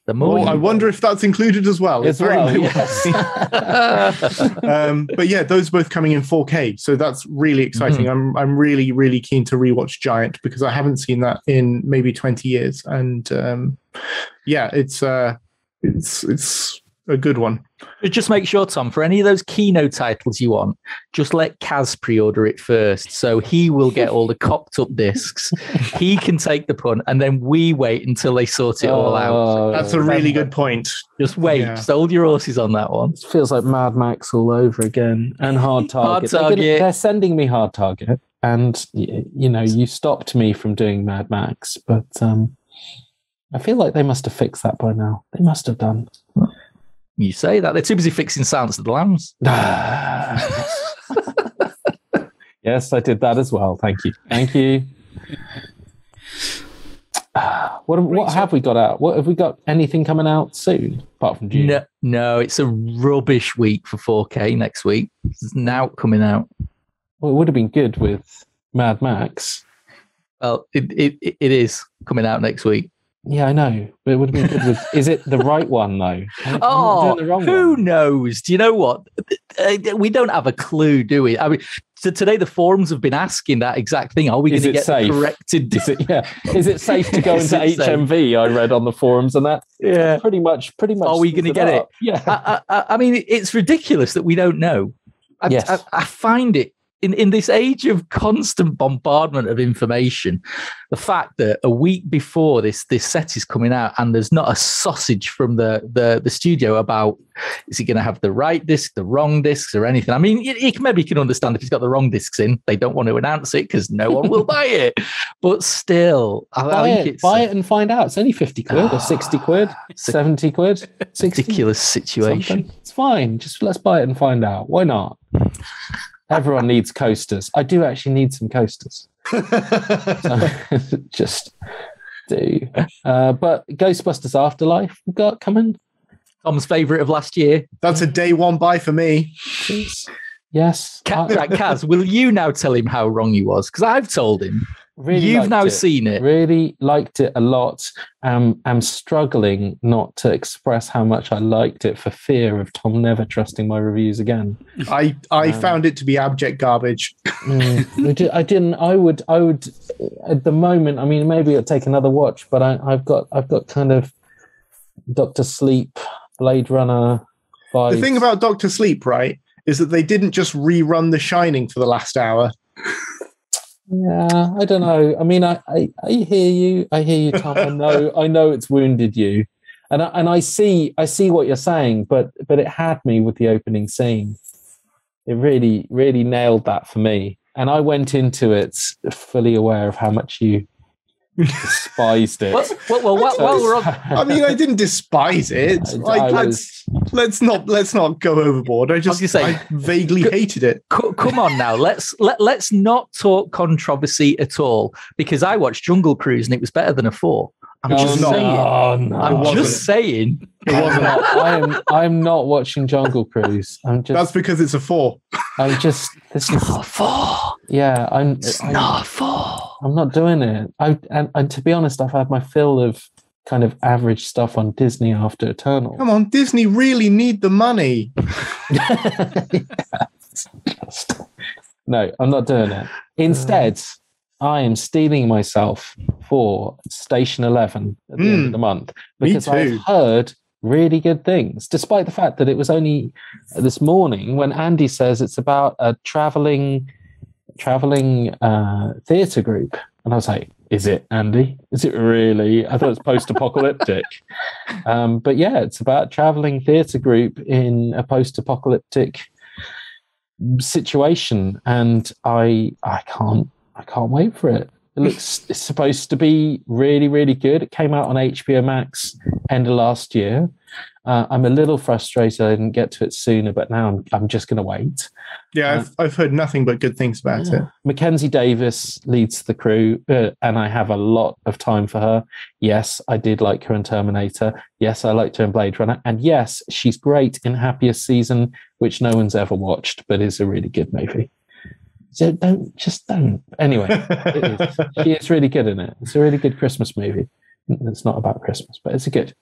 The more I wonder if that's included as well. Yes. But yeah, those are both coming in 4K, so that's really exciting. I'm really, really keen to rewatch Giant because I haven't seen that in maybe 20 years, and it's a good one. Just make sure, Tom, for any of those Kino titles you want, just let Kaz pre-order it first, so he will get all the copped up discs. He can take the punt, and then we wait until they sort it all out. That's a really good point. Just wait. Yeah. Just hold your horses on that one. It feels like Mad Max all over again, and Hard Target. They're sending me Hard Target, and you stopped me from doing Mad Max, but I feel like they must have fixed that by now. They must have done. You say that. They're too busy fixing Silence of the Lambs. Yes, I did that as well. Thank you. What have we got out? What have we got? Anything coming out soon apart from June? No, it's a rubbish week for 4K next week. It's now coming out. Well, it would have been good with Mad Max. Well, it is coming out next week. Yeah, I know, but it would have been good with. Is it the right one though? Who knows? Do you know what? We don't have a clue, do we? I mean, so today the forums have been asking that exact thing. Are we going to get safe? Corrected? Is it safe to go into HMV? I read on the forums and that. Yeah, pretty much. Are we going to get it? Yeah. I mean, it's ridiculous that we don't know. I find it. In this age of constant bombardment of information, the fact that a week before this set is coming out and there's not a sausage from the studio about is he going to have the right disc, the wrong discs, or anything. I mean, maybe you can understand if he's got the wrong discs in, they don't want to announce it because no one will buy it. But still, I think buy it and find out. It's only 50 quid or 60 quid, 70 quid. It's a ridiculous situation. Something. It's fine. Just let's buy it and find out. Why not? Everyone needs coasters. I do actually need some coasters. Just do. But Ghostbusters Afterlife we've got coming. Tom's favourite of last year. That's a day one buy for me. Yes. Kaz, will you now tell him how wrong he was? Because I've told him. You've now seen it. Really liked it a lot. I'm struggling not to express how much I liked it for fear of Tom never trusting my reviews again. I found it to be abject garbage. I didn't. I would at the moment. I mean, maybe it'll take another watch, but I've got kind of Dr. Sleep, Blade Runner vibes. The thing about Dr. Sleep, right, is that they didn't just rerun The Shining for the last hour. Yeah, I don't know. I mean, I hear you. I hear you, Tom. I know it's wounded you, and I see what you're saying. But it had me with the opening scene. It really, really nailed that for me. And I went into it fully aware of how much you despised it. Well, we're on. I mean, I didn't despise it. Let's not go overboard. I vaguely hated it. Come on now, let's not talk controversy at all, because I watched Jungle Cruise and it was better than a 4. I'm just saying. It wasn't. I'm not watching Jungle Cruise. That's because it's a 4. It's not a 4. Yeah, it's not a 4. I'm not doing it. And to be honest, I've had my fill of kind of average stuff on Disney after Eternal. Come on, Disney really need the money. No, I'm not doing it. Instead, I am steeling myself for Station 11 at the end of the month because I've heard really good things, despite the fact that it was only this morning when Andy says it's about a traveling theatre group. And I was like, is it, Andy? Is it really? I thought it was post-apocalyptic. But yeah, it's about a traveling theatre group in a post-apocalyptic situation. And I can't wait for it. It's supposed to be really, really good. It came out on HBO Max end of last year. I'm a little frustrated I didn't get to it sooner, but now I'm just going to wait. Yeah, I've heard nothing but good things about it. Mackenzie Davis leads the crew, and I have a lot of time for her. Yes, I did like her in Terminator. Yes, I liked her in Blade Runner. And yes, she's great in Happiest Season, which no one's ever watched, but is a really good movie. So don't. Anyway, it is. She is really good in it. It's a really good Christmas movie. It's not about Christmas, but it's a good.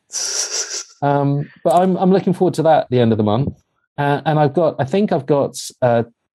But I'm looking forward to that at the end of the month. And I think I've got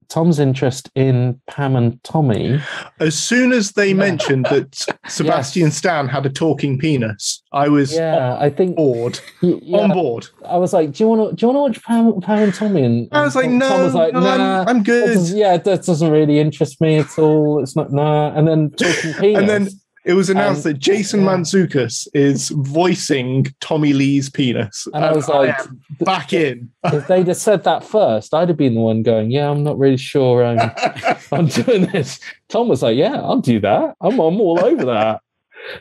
Tom's interest in Pam and Tommy. As soon as they mentioned that Sebastian Stan had a talking penis, I was bored. On board. I was like, "Do you want to watch Pam and Tommy?" And I was like, "No, Tom was like, "Nah, I'm good." That doesn't really interest me at all. It's not nah." And then talking penis. And then it was announced that Jason Mantzoukas is voicing Tommy Lee's penis. And I was like, back in. If they'd have said that first, I'd have been the one going, yeah, I'm not really sure I'm doing this. Tom was like, yeah, I'll do that. I'm all over that.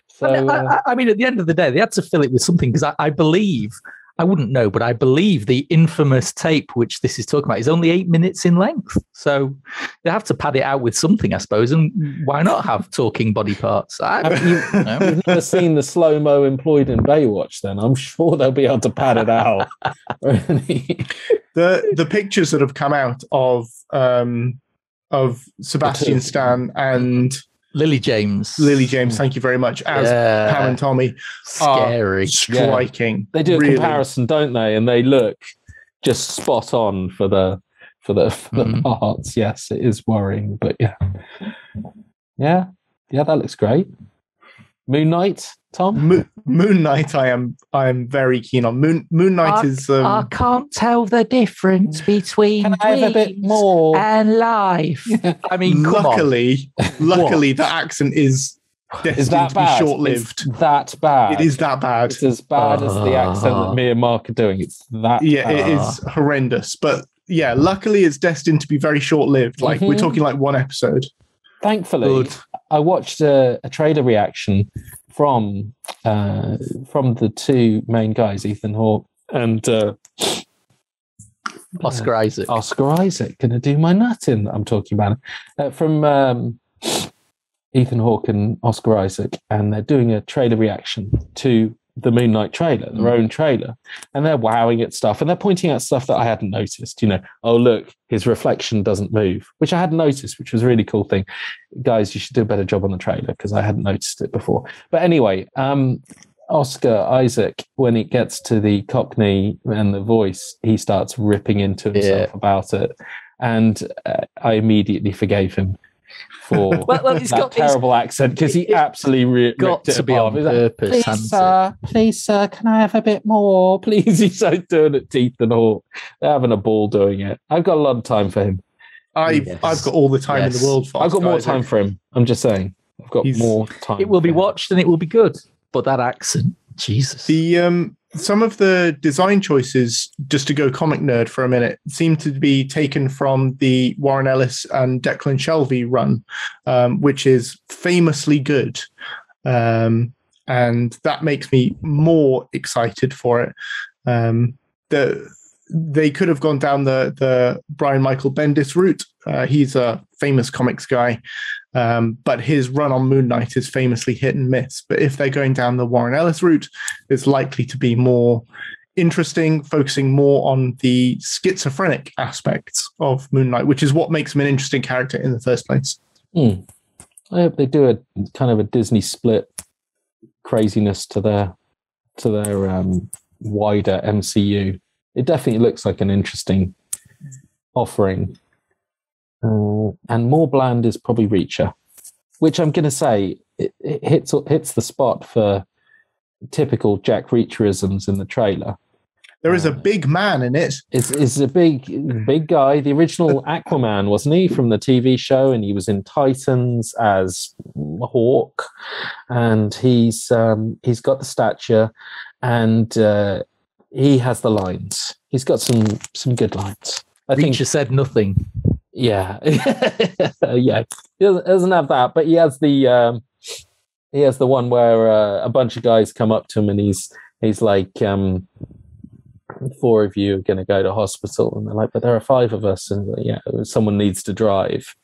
So, I mean, at the end of the day, they had to fill it with something because I believe, I wouldn't know, but I believe the infamous tape, which this is talking about, is only 8 minutes in length. So they have to pad it out with something, I suppose. And why not have talking body parts? You've never seen the slow-mo employed in Baywatch, then? I'm sure they'll be able to pad it out. The pictures that have come out of Sebastian Stan and Lily James, thank you very much, as Pam and Tommy, scary, striking. Yeah. They do a comparison, don't they? And they look just spot on for the parts. Yes, it is worrying, but yeah, that looks great. Moon Knight, Tom. Moon Knight, I am very keen on. Moon Knight is. I can't tell the difference between dreams and life. I mean, luckily, the accent is destined to be short-lived. It's that bad. It is that bad. It's as bad as the accent that me and Mark are doing. It's that. Yeah, it is horrendous. But yeah, luckily, it's destined to be very short-lived. Like we're talking like one episode. Thankfully, I watched a trailer reaction from the two main guys, Ethan Hawke and Oscar Isaac. Oscar Isaac, gonna do my nut in. I'm talking about it. From Ethan Hawke and Oscar Isaac, and they're doing a trailer reaction to the Moon Knight trailer, their own trailer, and they're wowing at stuff, and they're pointing out stuff that I hadn't noticed. Oh look, his reflection doesn't move, which I hadn't noticed, which was a really cool thing. Guys, you should do a better job on the trailer because I hadn't noticed it before. But anyway, Oscar Isaac, when it gets to the Cockney and the voice, he starts ripping into himself about it, and I immediately forgave him for that terrible accent because he absolutely ripped it apart. On purpose, please, sir, can I have a bit more? Please, he's so doing it to Ethan Hawke. They're having a ball doing it. I've got a lot of time for him. I've got all the time in the world for I've got more time for him. I'm just saying. I've got more time. It will be watched and it will be good. But that accent, Jesus. Some of the design choices, just to go comic nerd for a minute, seem to be taken from the Warren Ellis and Declan Shalvey run, which is famously good. And that makes me more excited for it. They could have gone down the Brian Michael Bendis route. He's a famous comics guy. But his run on Moon Knight is famously hit and miss. But if they're going down the Warren Ellis route, it's likely to be more interesting, focusing more on the schizophrenic aspects of Moon Knight, which is what makes him an interesting character in the first place. I hope they do a kind of a Disney split craziness to their wider MCU. It definitely looks like an interesting offering. And more bland is probably Reacher, which I'm going to say it hits the spot for typical Jack Reacherisms in the trailer. There is a big man in it. It's a big guy. The original Aquaman, wasn't he, from the TV show? And he was in Titans as Hawk. And he's got the stature, and he has the lines. He's got some good lines. Reacher said nothing. Yeah, yeah. He doesn't have that, but he has the one where a bunch of guys come up to him and he's he's like, 4 of you are going to go to hospital, and they're like, but there are 5 of us, and yeah, someone needs to drive.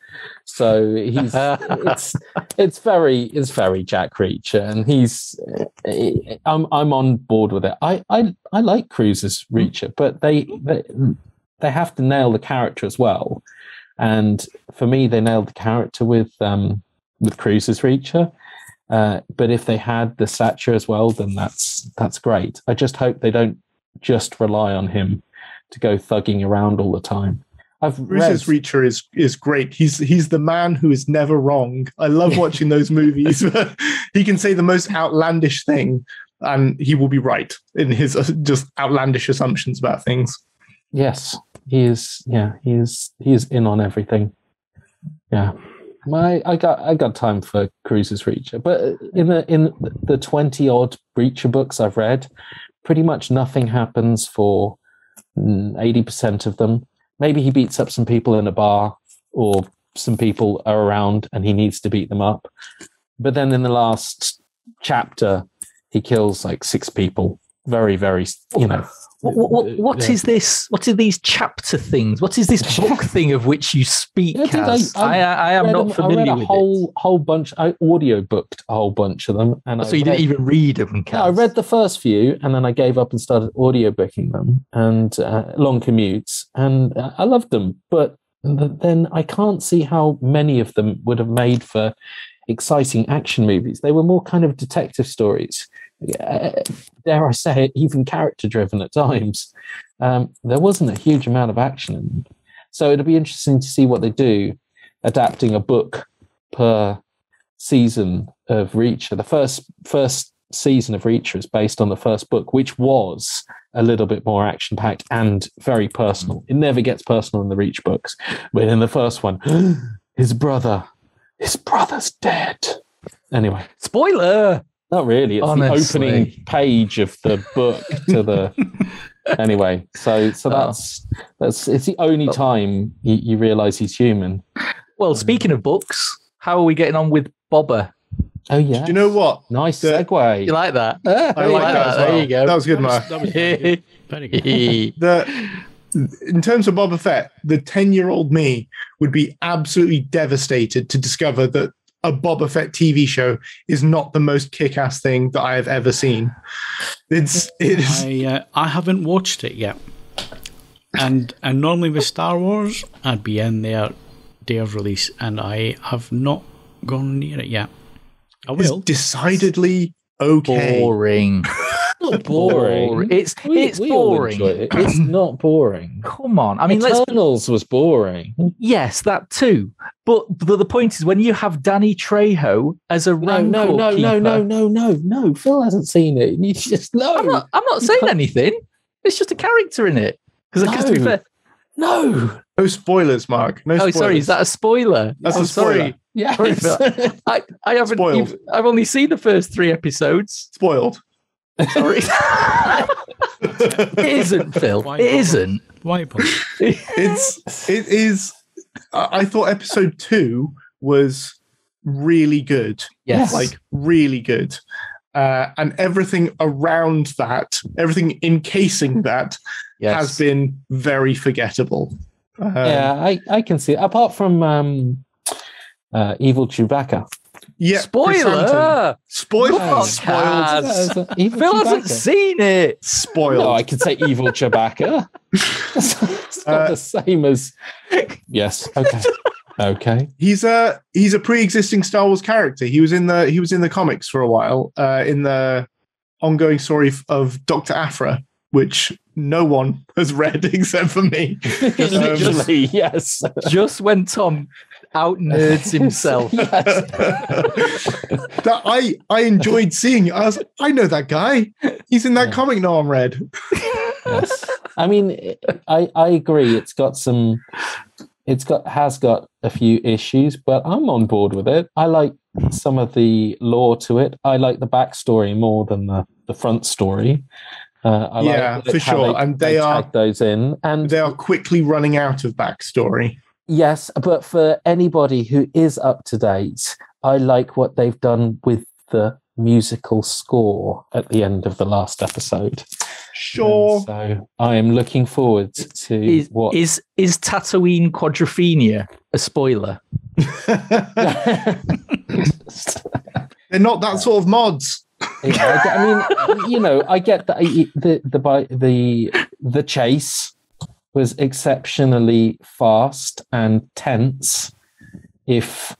So he's it's very Jack Reacher, and I'm on board with it. I like Cruise's Reacher, but they have to nail the character as well. And for me, they nailed the character with Cruise's Reacher. But if they had the stature as well, then that's great. I just hope they don't just rely on him to go thugging around all the time. Cruise's Reacher is great. He's the man who is never wrong. I love watching those movies. He can say the most outlandish thing, and he will be right in his just outlandish assumptions about things. Yes, he is. Yeah, he is in on everything. Yeah, I got time for Cruise's Reacher, but in the 20 odd Reacher books I've read, pretty much nothing happens for 80% of them. Maybe he beats up some people in a bar, or some people are around and he needs to beat them up. But then in the last chapter, he kills like 6 people. Very, very, What is this? What are these chapter things? What is this book thing of which you speak, Kaz? I am not familiar with it. Whole bunch. I audio booked a whole bunch of them, and so you didn't even read them, Kaz? No, I read the first few, and then I gave up and started audio booking them, and long commutes, and I loved them. But then I can't see how many of them would have made for exciting action movies. They were more kind of detective stories. Dare I say it, even character-driven at times. There wasn't a huge amount of action in them. So it'll be interesting to see what they do, adapting a book per season of Reacher. The first season of Reacher is based on the first book, which was a little bit more action-packed and very personal. It never gets personal in the Reach books. But in the first one, his brother's dead. Anyway. Spoiler! Not really. It's honestly the opening page of the book to the. Anyway, so that's it's the only time you realise he's human. Well, speaking of books, how are we getting on with Bobber? Oh yeah. Do you know what? Nice segue. You like that? I like that as well. There you go. That was good, Mark. That was very good. In terms of Boba Fett, the 10-year-old me would be absolutely devastated to discover that a Boba Fett TV show is not the most kick-ass thing that I have ever seen. I haven't watched it yet, and normally with Star Wars, I'd be in there day of release, and I have not gone near it yet. I will. It's decidedly okay. Boring. Not boring. It's boring. It's not boring. Come on. I mean, Eternals was boring. Yes, that too. But the point is, when you have Danny Trejo as a Rancor keeper, no. Phil hasn't seen it. You just no. I'm not saying anything. It's just a character in it. Because to be fair, no spoilers, Mark. No spoilers. Oh, sorry. Is that a spoiler? That's a spoiler. Sorry. Yeah, I haven't. Spoiled. I've only seen the first 3 episodes. Spoiled. Sorry. It isn't, Phil. It isn't. Why? It is. I thought episode 2 was really good. Yes. Like really good. And everything around that, everything encasing that, has been very forgettable. Yeah, I can see it. Apart from Evil Chewbacca. Yeah, spoiler! Spoiled. Phil hasn't seen it. Spoiled. No, I could say Evil Chewbacca. It's not the same as. Yes. Okay. He's a pre-existing Star Wars character. He was in the comics for a while. In the ongoing story of Dr. Aphra, which no one has read except for me. Literally, yes. Just when Tom out nerds himself. That I enjoyed seeing. I know that guy. He's in that comic no one read. Yes. I mean, I agree. Has got a few issues, but I'm on board with it. I like some of the lore to it. I like the backstory more than the front story. For sure. And they tag those in, and they are quickly running out of backstory. Yes, but for anybody who is up to date, I like what they've done with the musical score at the end of the last episode. Sure. And so I am looking forward to what is Tatooine Quadrophenia a spoiler? They're not that sort of mods. Yeah, I mean, I get that the chase was exceptionally fast and tense. If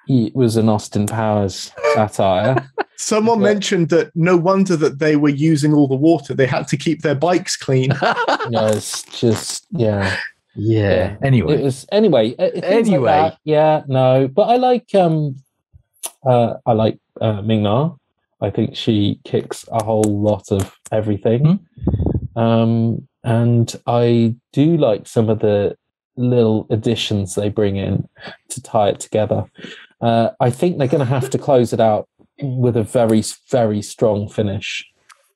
it was an Austin Powers satire. Someone mentioned that no wonder that they were using all the water. They had to keep their bikes clean. No, it's just Yeah. Anyway. It was anyway. Like but I like Ming-Na. I think she kicks a whole lot of everything. And I do like some of the little additions they bring in to tie it together. I think they're going to have to close it out with a very, very strong finish.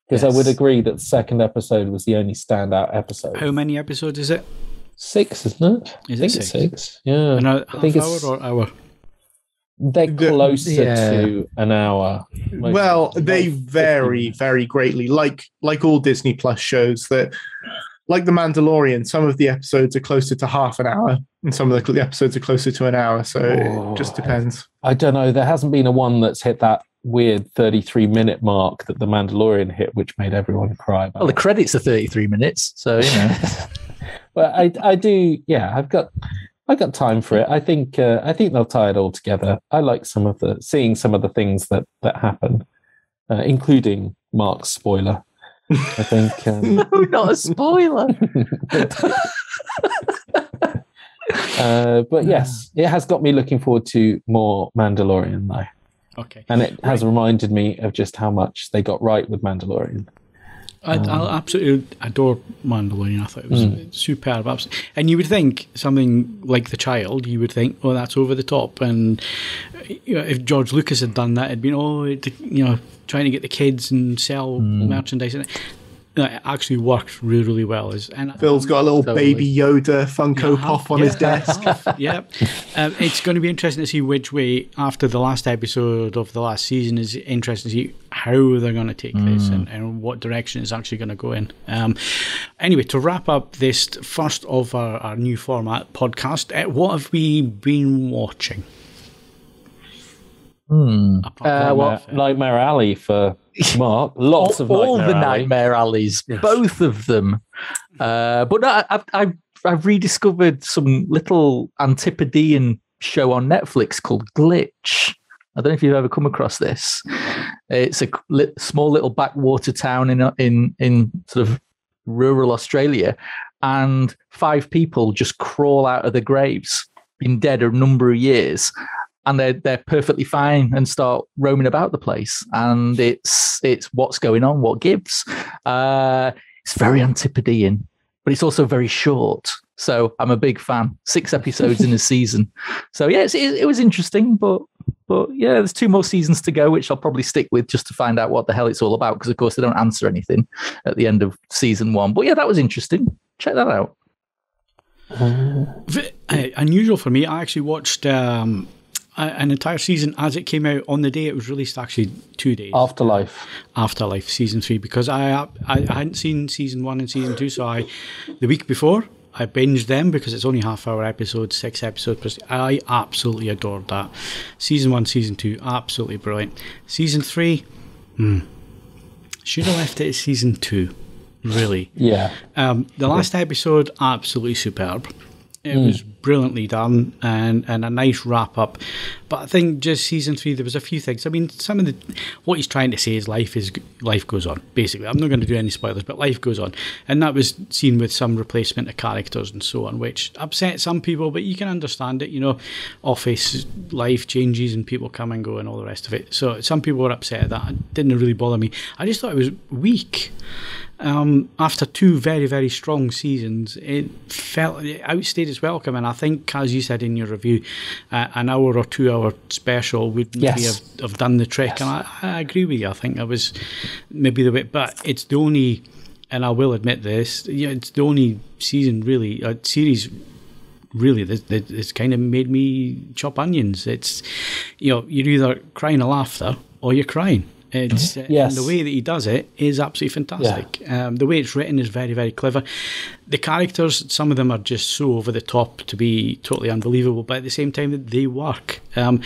Because I would agree that the second episode was the only standout episode. How many episodes is it? 6, isn't it? Is I it think 6? It's 6. Yeah. I think it's hour or hour? They're closer to an hour. Well, they vary very greatly, like all Disney Plus shows. That, like The Mandalorian, some of the episodes are closer to half an hour, and some of the episodes are closer to an hour. So it just depends. I don't know. There hasn't been a one that's hit that weird 33-minute mark that The Mandalorian hit, which made everyone cry about. Well, the credits are 33 minutes, so But I do. Yeah, I've got time for it. I think they'll tie it all together. I like seeing some of the things that happen, including Mark's spoiler. I think no, not a spoiler. But yes, it has got me looking forward to more Mandalorian though. Okay, and it has reminded me of just how much they got right with Mandalorian. I absolutely adore Mandalorian. I thought it was superb. And you would think something like The Child, you would think, oh, that's over the top. And if George Lucas had done that, it'd been, trying to get the kids and sell merchandise. It actually worked really, really well. Phil's got a little baby Yoda Funko Pop on his desk. It's going to be interesting to see which way, after the last episode of the last season, is interesting to see how they're going to take this and what direction it's actually going to go in. Anyway, to wrap up this first of our new format podcast, what have we been watching? Nightmare Alley for Mark. Lots of all the Alley. Nightmare Alleys, both of them. But no, I've rediscovered some little Antipodean show on Netflix called Glitch. I don't know if you've ever come across this. It's a small little backwater town in sort of rural Australia, and 5 people just crawl out of their graves, been dead a number of years. And they're perfectly fine and start roaming about the place. And it's what's going on, what gives. It's very Antipodean, but it's also very short. So I'm a big fan. 6 episodes in a season. So yeah, it was interesting, but yeah, there's 2 more seasons to go, which I'll probably stick with just to find out what the hell it's all about. Because of course they don't answer anything at the end of season 1. But yeah, that was interesting. Check that out. Unusual for me. I actually watched an entire season as it came out on the day it was released. Actually, 2 days. Afterlife season 3, because I hadn't seen season 1 and season 2, so the week before I binged them because it's only half-hour episodes, 6 episodes. I absolutely adored that. Season 1, season 2, absolutely brilliant. Season 3, should have left it at season 2. Really, yeah. The last episode, absolutely superb. It was brilliantly done and a nice wrap up. But I think just season 3, there was a few things. I mean, what he's trying to say is life goes on, basically. I'm not going to do any spoilers, but life goes on. And that was seen with some replacement of characters and so on, which upset some people, but you can understand it. Office life changes and people come and go and all the rest of it. So some people were upset at that. It didn't really bother me. I just thought it was weak. After 2 very, very strong seasons, it outstayed its welcome. And I think, as you said in your review, an hour or 2 hour special would maybe have done the trick. And I agree with you. I think that was maybe the way. But it's the only, and I will admit this, it's the only season really, series really that's kind of made me chop onions. It's, you're either crying a laughter or you're crying. It's Yes. and the way that he does it is absolutely fantastic. The way it's written is very, very clever. The characters, some of them are just so over the top to be totally unbelievable, but at the same time, they work. And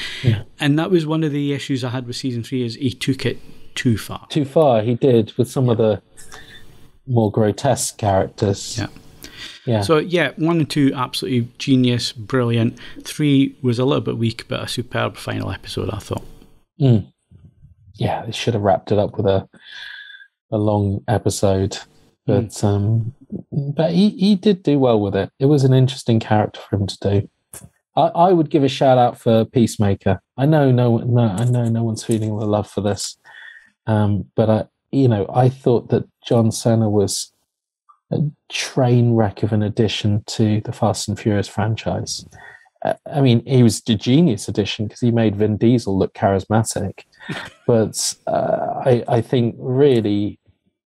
that was one of the issues I had with season 3, is he took it too far. Too far, he did, with some of the more grotesque characters. Yeah. So 1 and 2 absolutely genius, brilliant. 3 was a little bit weak, but a superb final episode, I thought. Yeah, they should have wrapped it up with a long episode, but he did do well with it. It was an interesting character for him to do. I would give a shout out for Peacemaker. I know no one's feeling the love for this, but I thought that John Cena was a train wreck of an addition to the Fast and Furious franchise. I mean, he was a genius addition because he made Vin Diesel look charismatic. But I think really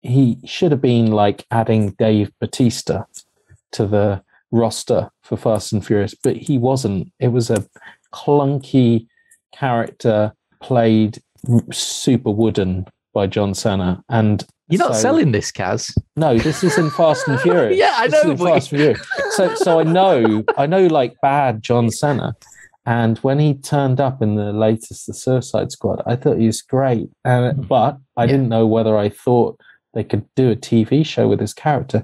he should have been like adding Dave Bautista to the roster for Fast and Furious, but he wasn't. It was a clunky character played super wooden by John Cena, and you're not selling this, Kaz. No, this is in Fast and Furious. Yeah, I know. Fast and Furious. So I know, like bad John Cena, and when he turned up in the latest, the Suicide Squad, I thought he was great, but I didn't know whether I thought they could do a TV show with his character.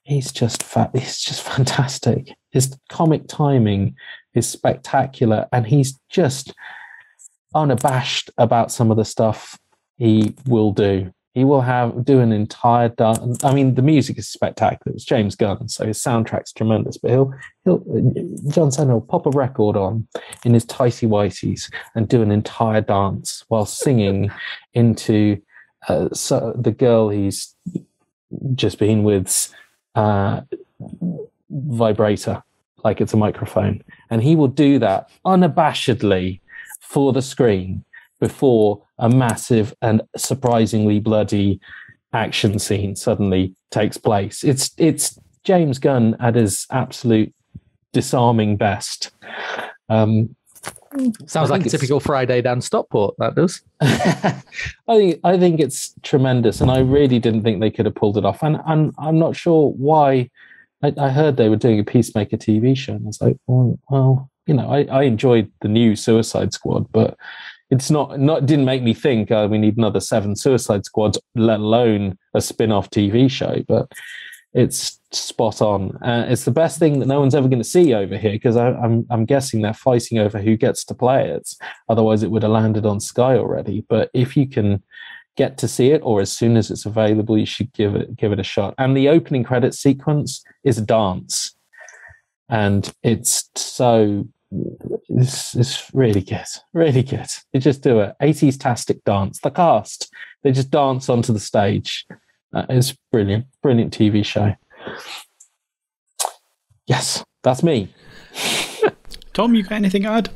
He's just fantastic. His comic timing is spectacular, and he's just unabashed about some of the stuff he will do. He will do an entire dance. I mean, the music is spectacular. It's James Gunn, so his soundtrack's tremendous. But John Cena will pop a record on in his tighty whities and do an entire dance while singing into the girl he's just been with. Vibrator, like it's a microphone, and he will do that unabashedly for the screen before a massive and surprisingly bloody action scene suddenly takes place. It's James Gunn at his absolute disarming best. Sounds like a typical Friday down Stockport, that does. I think it's tremendous, and I really didn't think they could have pulled it off. And I'm not sure why. I heard they were doing a Peacemaker TV show, and I was like, well, I enjoyed the new Suicide Squad, but it's not didn't make me think we need another 7 Suicide Squads, let alone a spin-off TV show. But it's spot on. It's the best thing that no one's ever going to see over here, because I'm guessing they're fighting over who gets to play it. Otherwise, it would have landed on Sky already. But if you can get to see it, or as soon as it's available, you should give it a shot. And the opening credits sequence is a dance, and it's really good, really good. They just do it 80s-tastic dance. The cast, they just dance onto the stage. It's brilliant TV show. Yes, that's me. Tom, you got anything to add?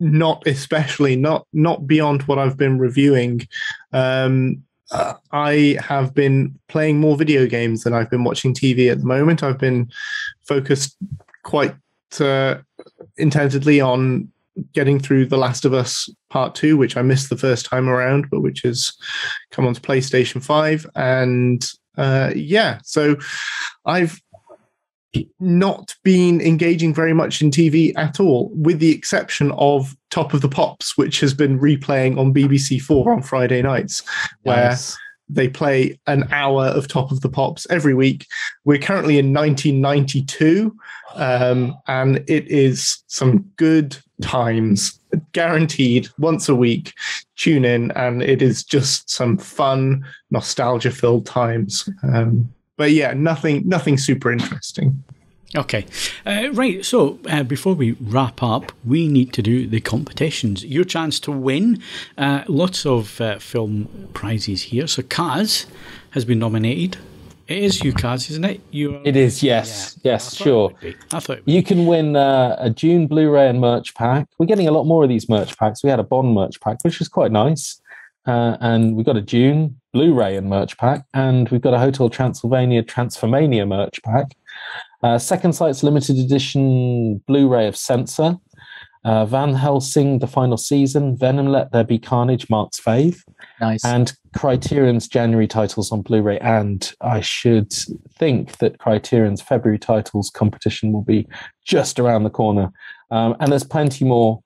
Not especially, not beyond what I've been reviewing. I have been playing more video games than I've been watching TV at the moment. I've been focused quite intensively on getting through The Last of Us Part 2, which I missed the first time around, but which has come onto PlayStation 5. And so I've not been engaging very much in TV at all, with the exception of Top of the Pops, which has been replaying on BBC 4 on Friday nights, where they play an hour of Top of the Pops every week. We're currently in 1992, and it is some good times, guaranteed. Once a week, tune in, and it is just some fun, nostalgia-filled times. But yeah, nothing super interesting. Okay. Right. So before we wrap up, we need to do the competitions. Your chance to win. Lots of film prizes here. So Kaz has been nominated. It is you, Kaz, isn't it? It is, yes. Yeah. Yes, sure. I thought you can win a Dune Blu-ray and merch pack. We're getting a lot more of these merch packs. We had a Bond merch pack, which was quite nice. And we've got a Dune Blu-ray and merch pack. And we've got a Hotel Transylvania Transformania merch pack. Second Sight's limited edition Blu-ray of Censor. Van Helsing, the final season, Venom, Let There Be Carnage, Mark's fave. Nice. And Criterion's January titles on Blu-ray. And I should think that Criterion's February titles competition will be just around the corner. And there's plenty more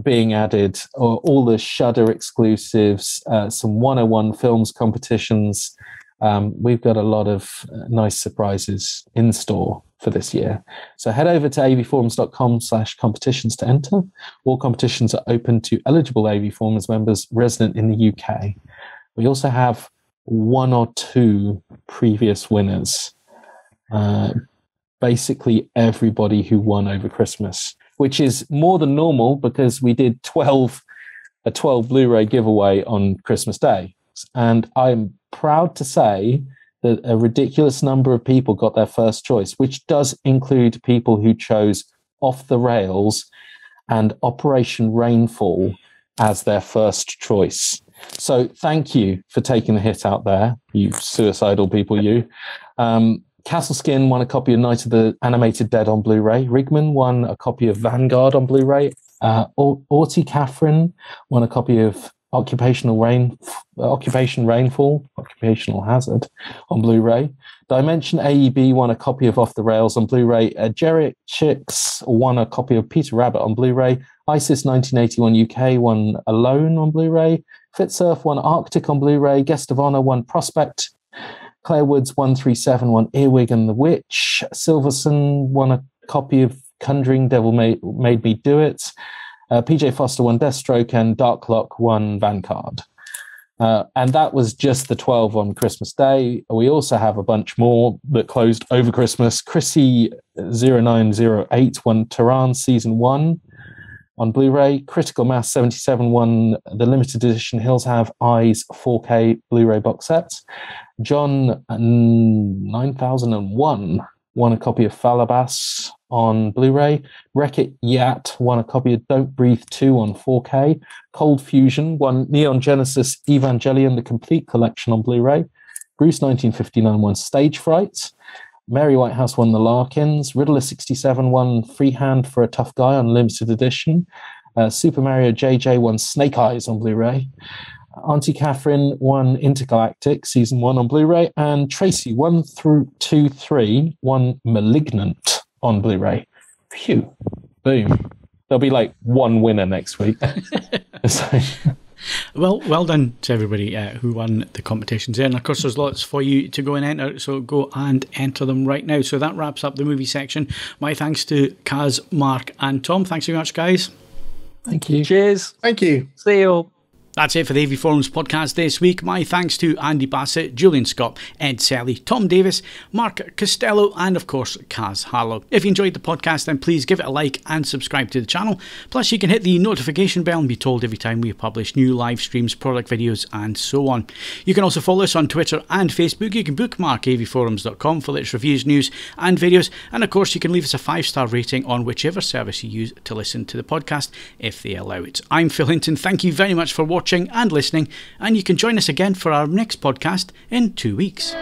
being added, all the Shudder exclusives, some 101 films competitions. We've got a lot of nice surprises in store for this year. So head over to avforums.com/competitions to enter. All competitions are open to eligible AV Forums members resident in the UK. We also have 1 or 2 previous winners. Basically everybody who won over Christmas, which is more than normal because we did a 12 Blu-ray giveaway on Christmas Day. And I'm proud to say that a ridiculous number of people got their first choice, which does include people who chose Off the Rails and Operation Rainfall as their first choice. So thank you for taking the hit out there, you suicidal people, you. Castle Skin won a copy of Night of the Animated Dead on Blu-ray. Rigman won a copy of Vanguard on Blu-ray. Auntie Catherine won a copy of Occupation Rainfall, Occupational Hazard on Blu-ray. Dimension AEB won a copy of Off the Rails on Blu-ray. Geric Chicks won a copy of Peter Rabbit on Blu-ray. ISIS 1981 UK won Alone on Blu-ray. Fitsurf won Arctic on Blu-ray. Guest of Honor won Prospect. Claire Woods 137 won Earwig and the Witch. Silverson won a copy of Conjuring Devil Made Me Do It. PJ Foster won Deathstroke, and Darklock won Vanguard. And that was just the 12 on Christmas Day. We also have a bunch more that closed over Christmas. Chrissy 0908 won Tehran Season 1 on Blu-ray. Critical Mass 77 won the limited edition Hills Have Eyes 4K Blu-ray box set. John 9001 won a copy of Falabas on Blu-ray. Wreck-It Yat won a copy of Don't Breathe 2 on 4K. Cold Fusion won Neon Genesis Evangelion, the complete collection on Blu-ray. Bruce 1959 won Stage Fright. Mary Whitehouse won The Larkins. Riddler 67 won Freehand for a Tough Guy on limited edition. Super Mario JJ won Snake Eyes on Blu-ray. Auntie Catherine won Intergalactic Season 1 on Blu-ray. And Tracy 1-2-3 won Malignant on Blu-ray. Phew. Boom. There'll be like one winner next week. So. Well done to everybody who won the competitions there. And of course, there's lots for you to go and enter, so go and enter them right now. So that wraps up the movie section. My thanks to Kaz, Mark, and Tom. Thanks very much, guys. Thank you. Cheers. Thank you. See you all. That's it for the AV Forums podcast this week. My thanks to Andy Bassett, Julian Scott, Ed Selly, Tom Davis, Mark Costello, and of course, Kaz Harlow. If you enjoyed the podcast, then please give it a like and subscribe to the channel. Plus, you can hit the notification bell and be told every time we publish new live streams, product videos, and so on. You can also follow us on Twitter and Facebook. You can bookmark avforums.com for latest reviews, news, and videos. And of course, you can leave us a 5-star rating on whichever service you use to listen to the podcast, if they allow it. I'm Phil Hinton. Thank you very much for watching and listening, and you can join us again for our next podcast in 2 weeks.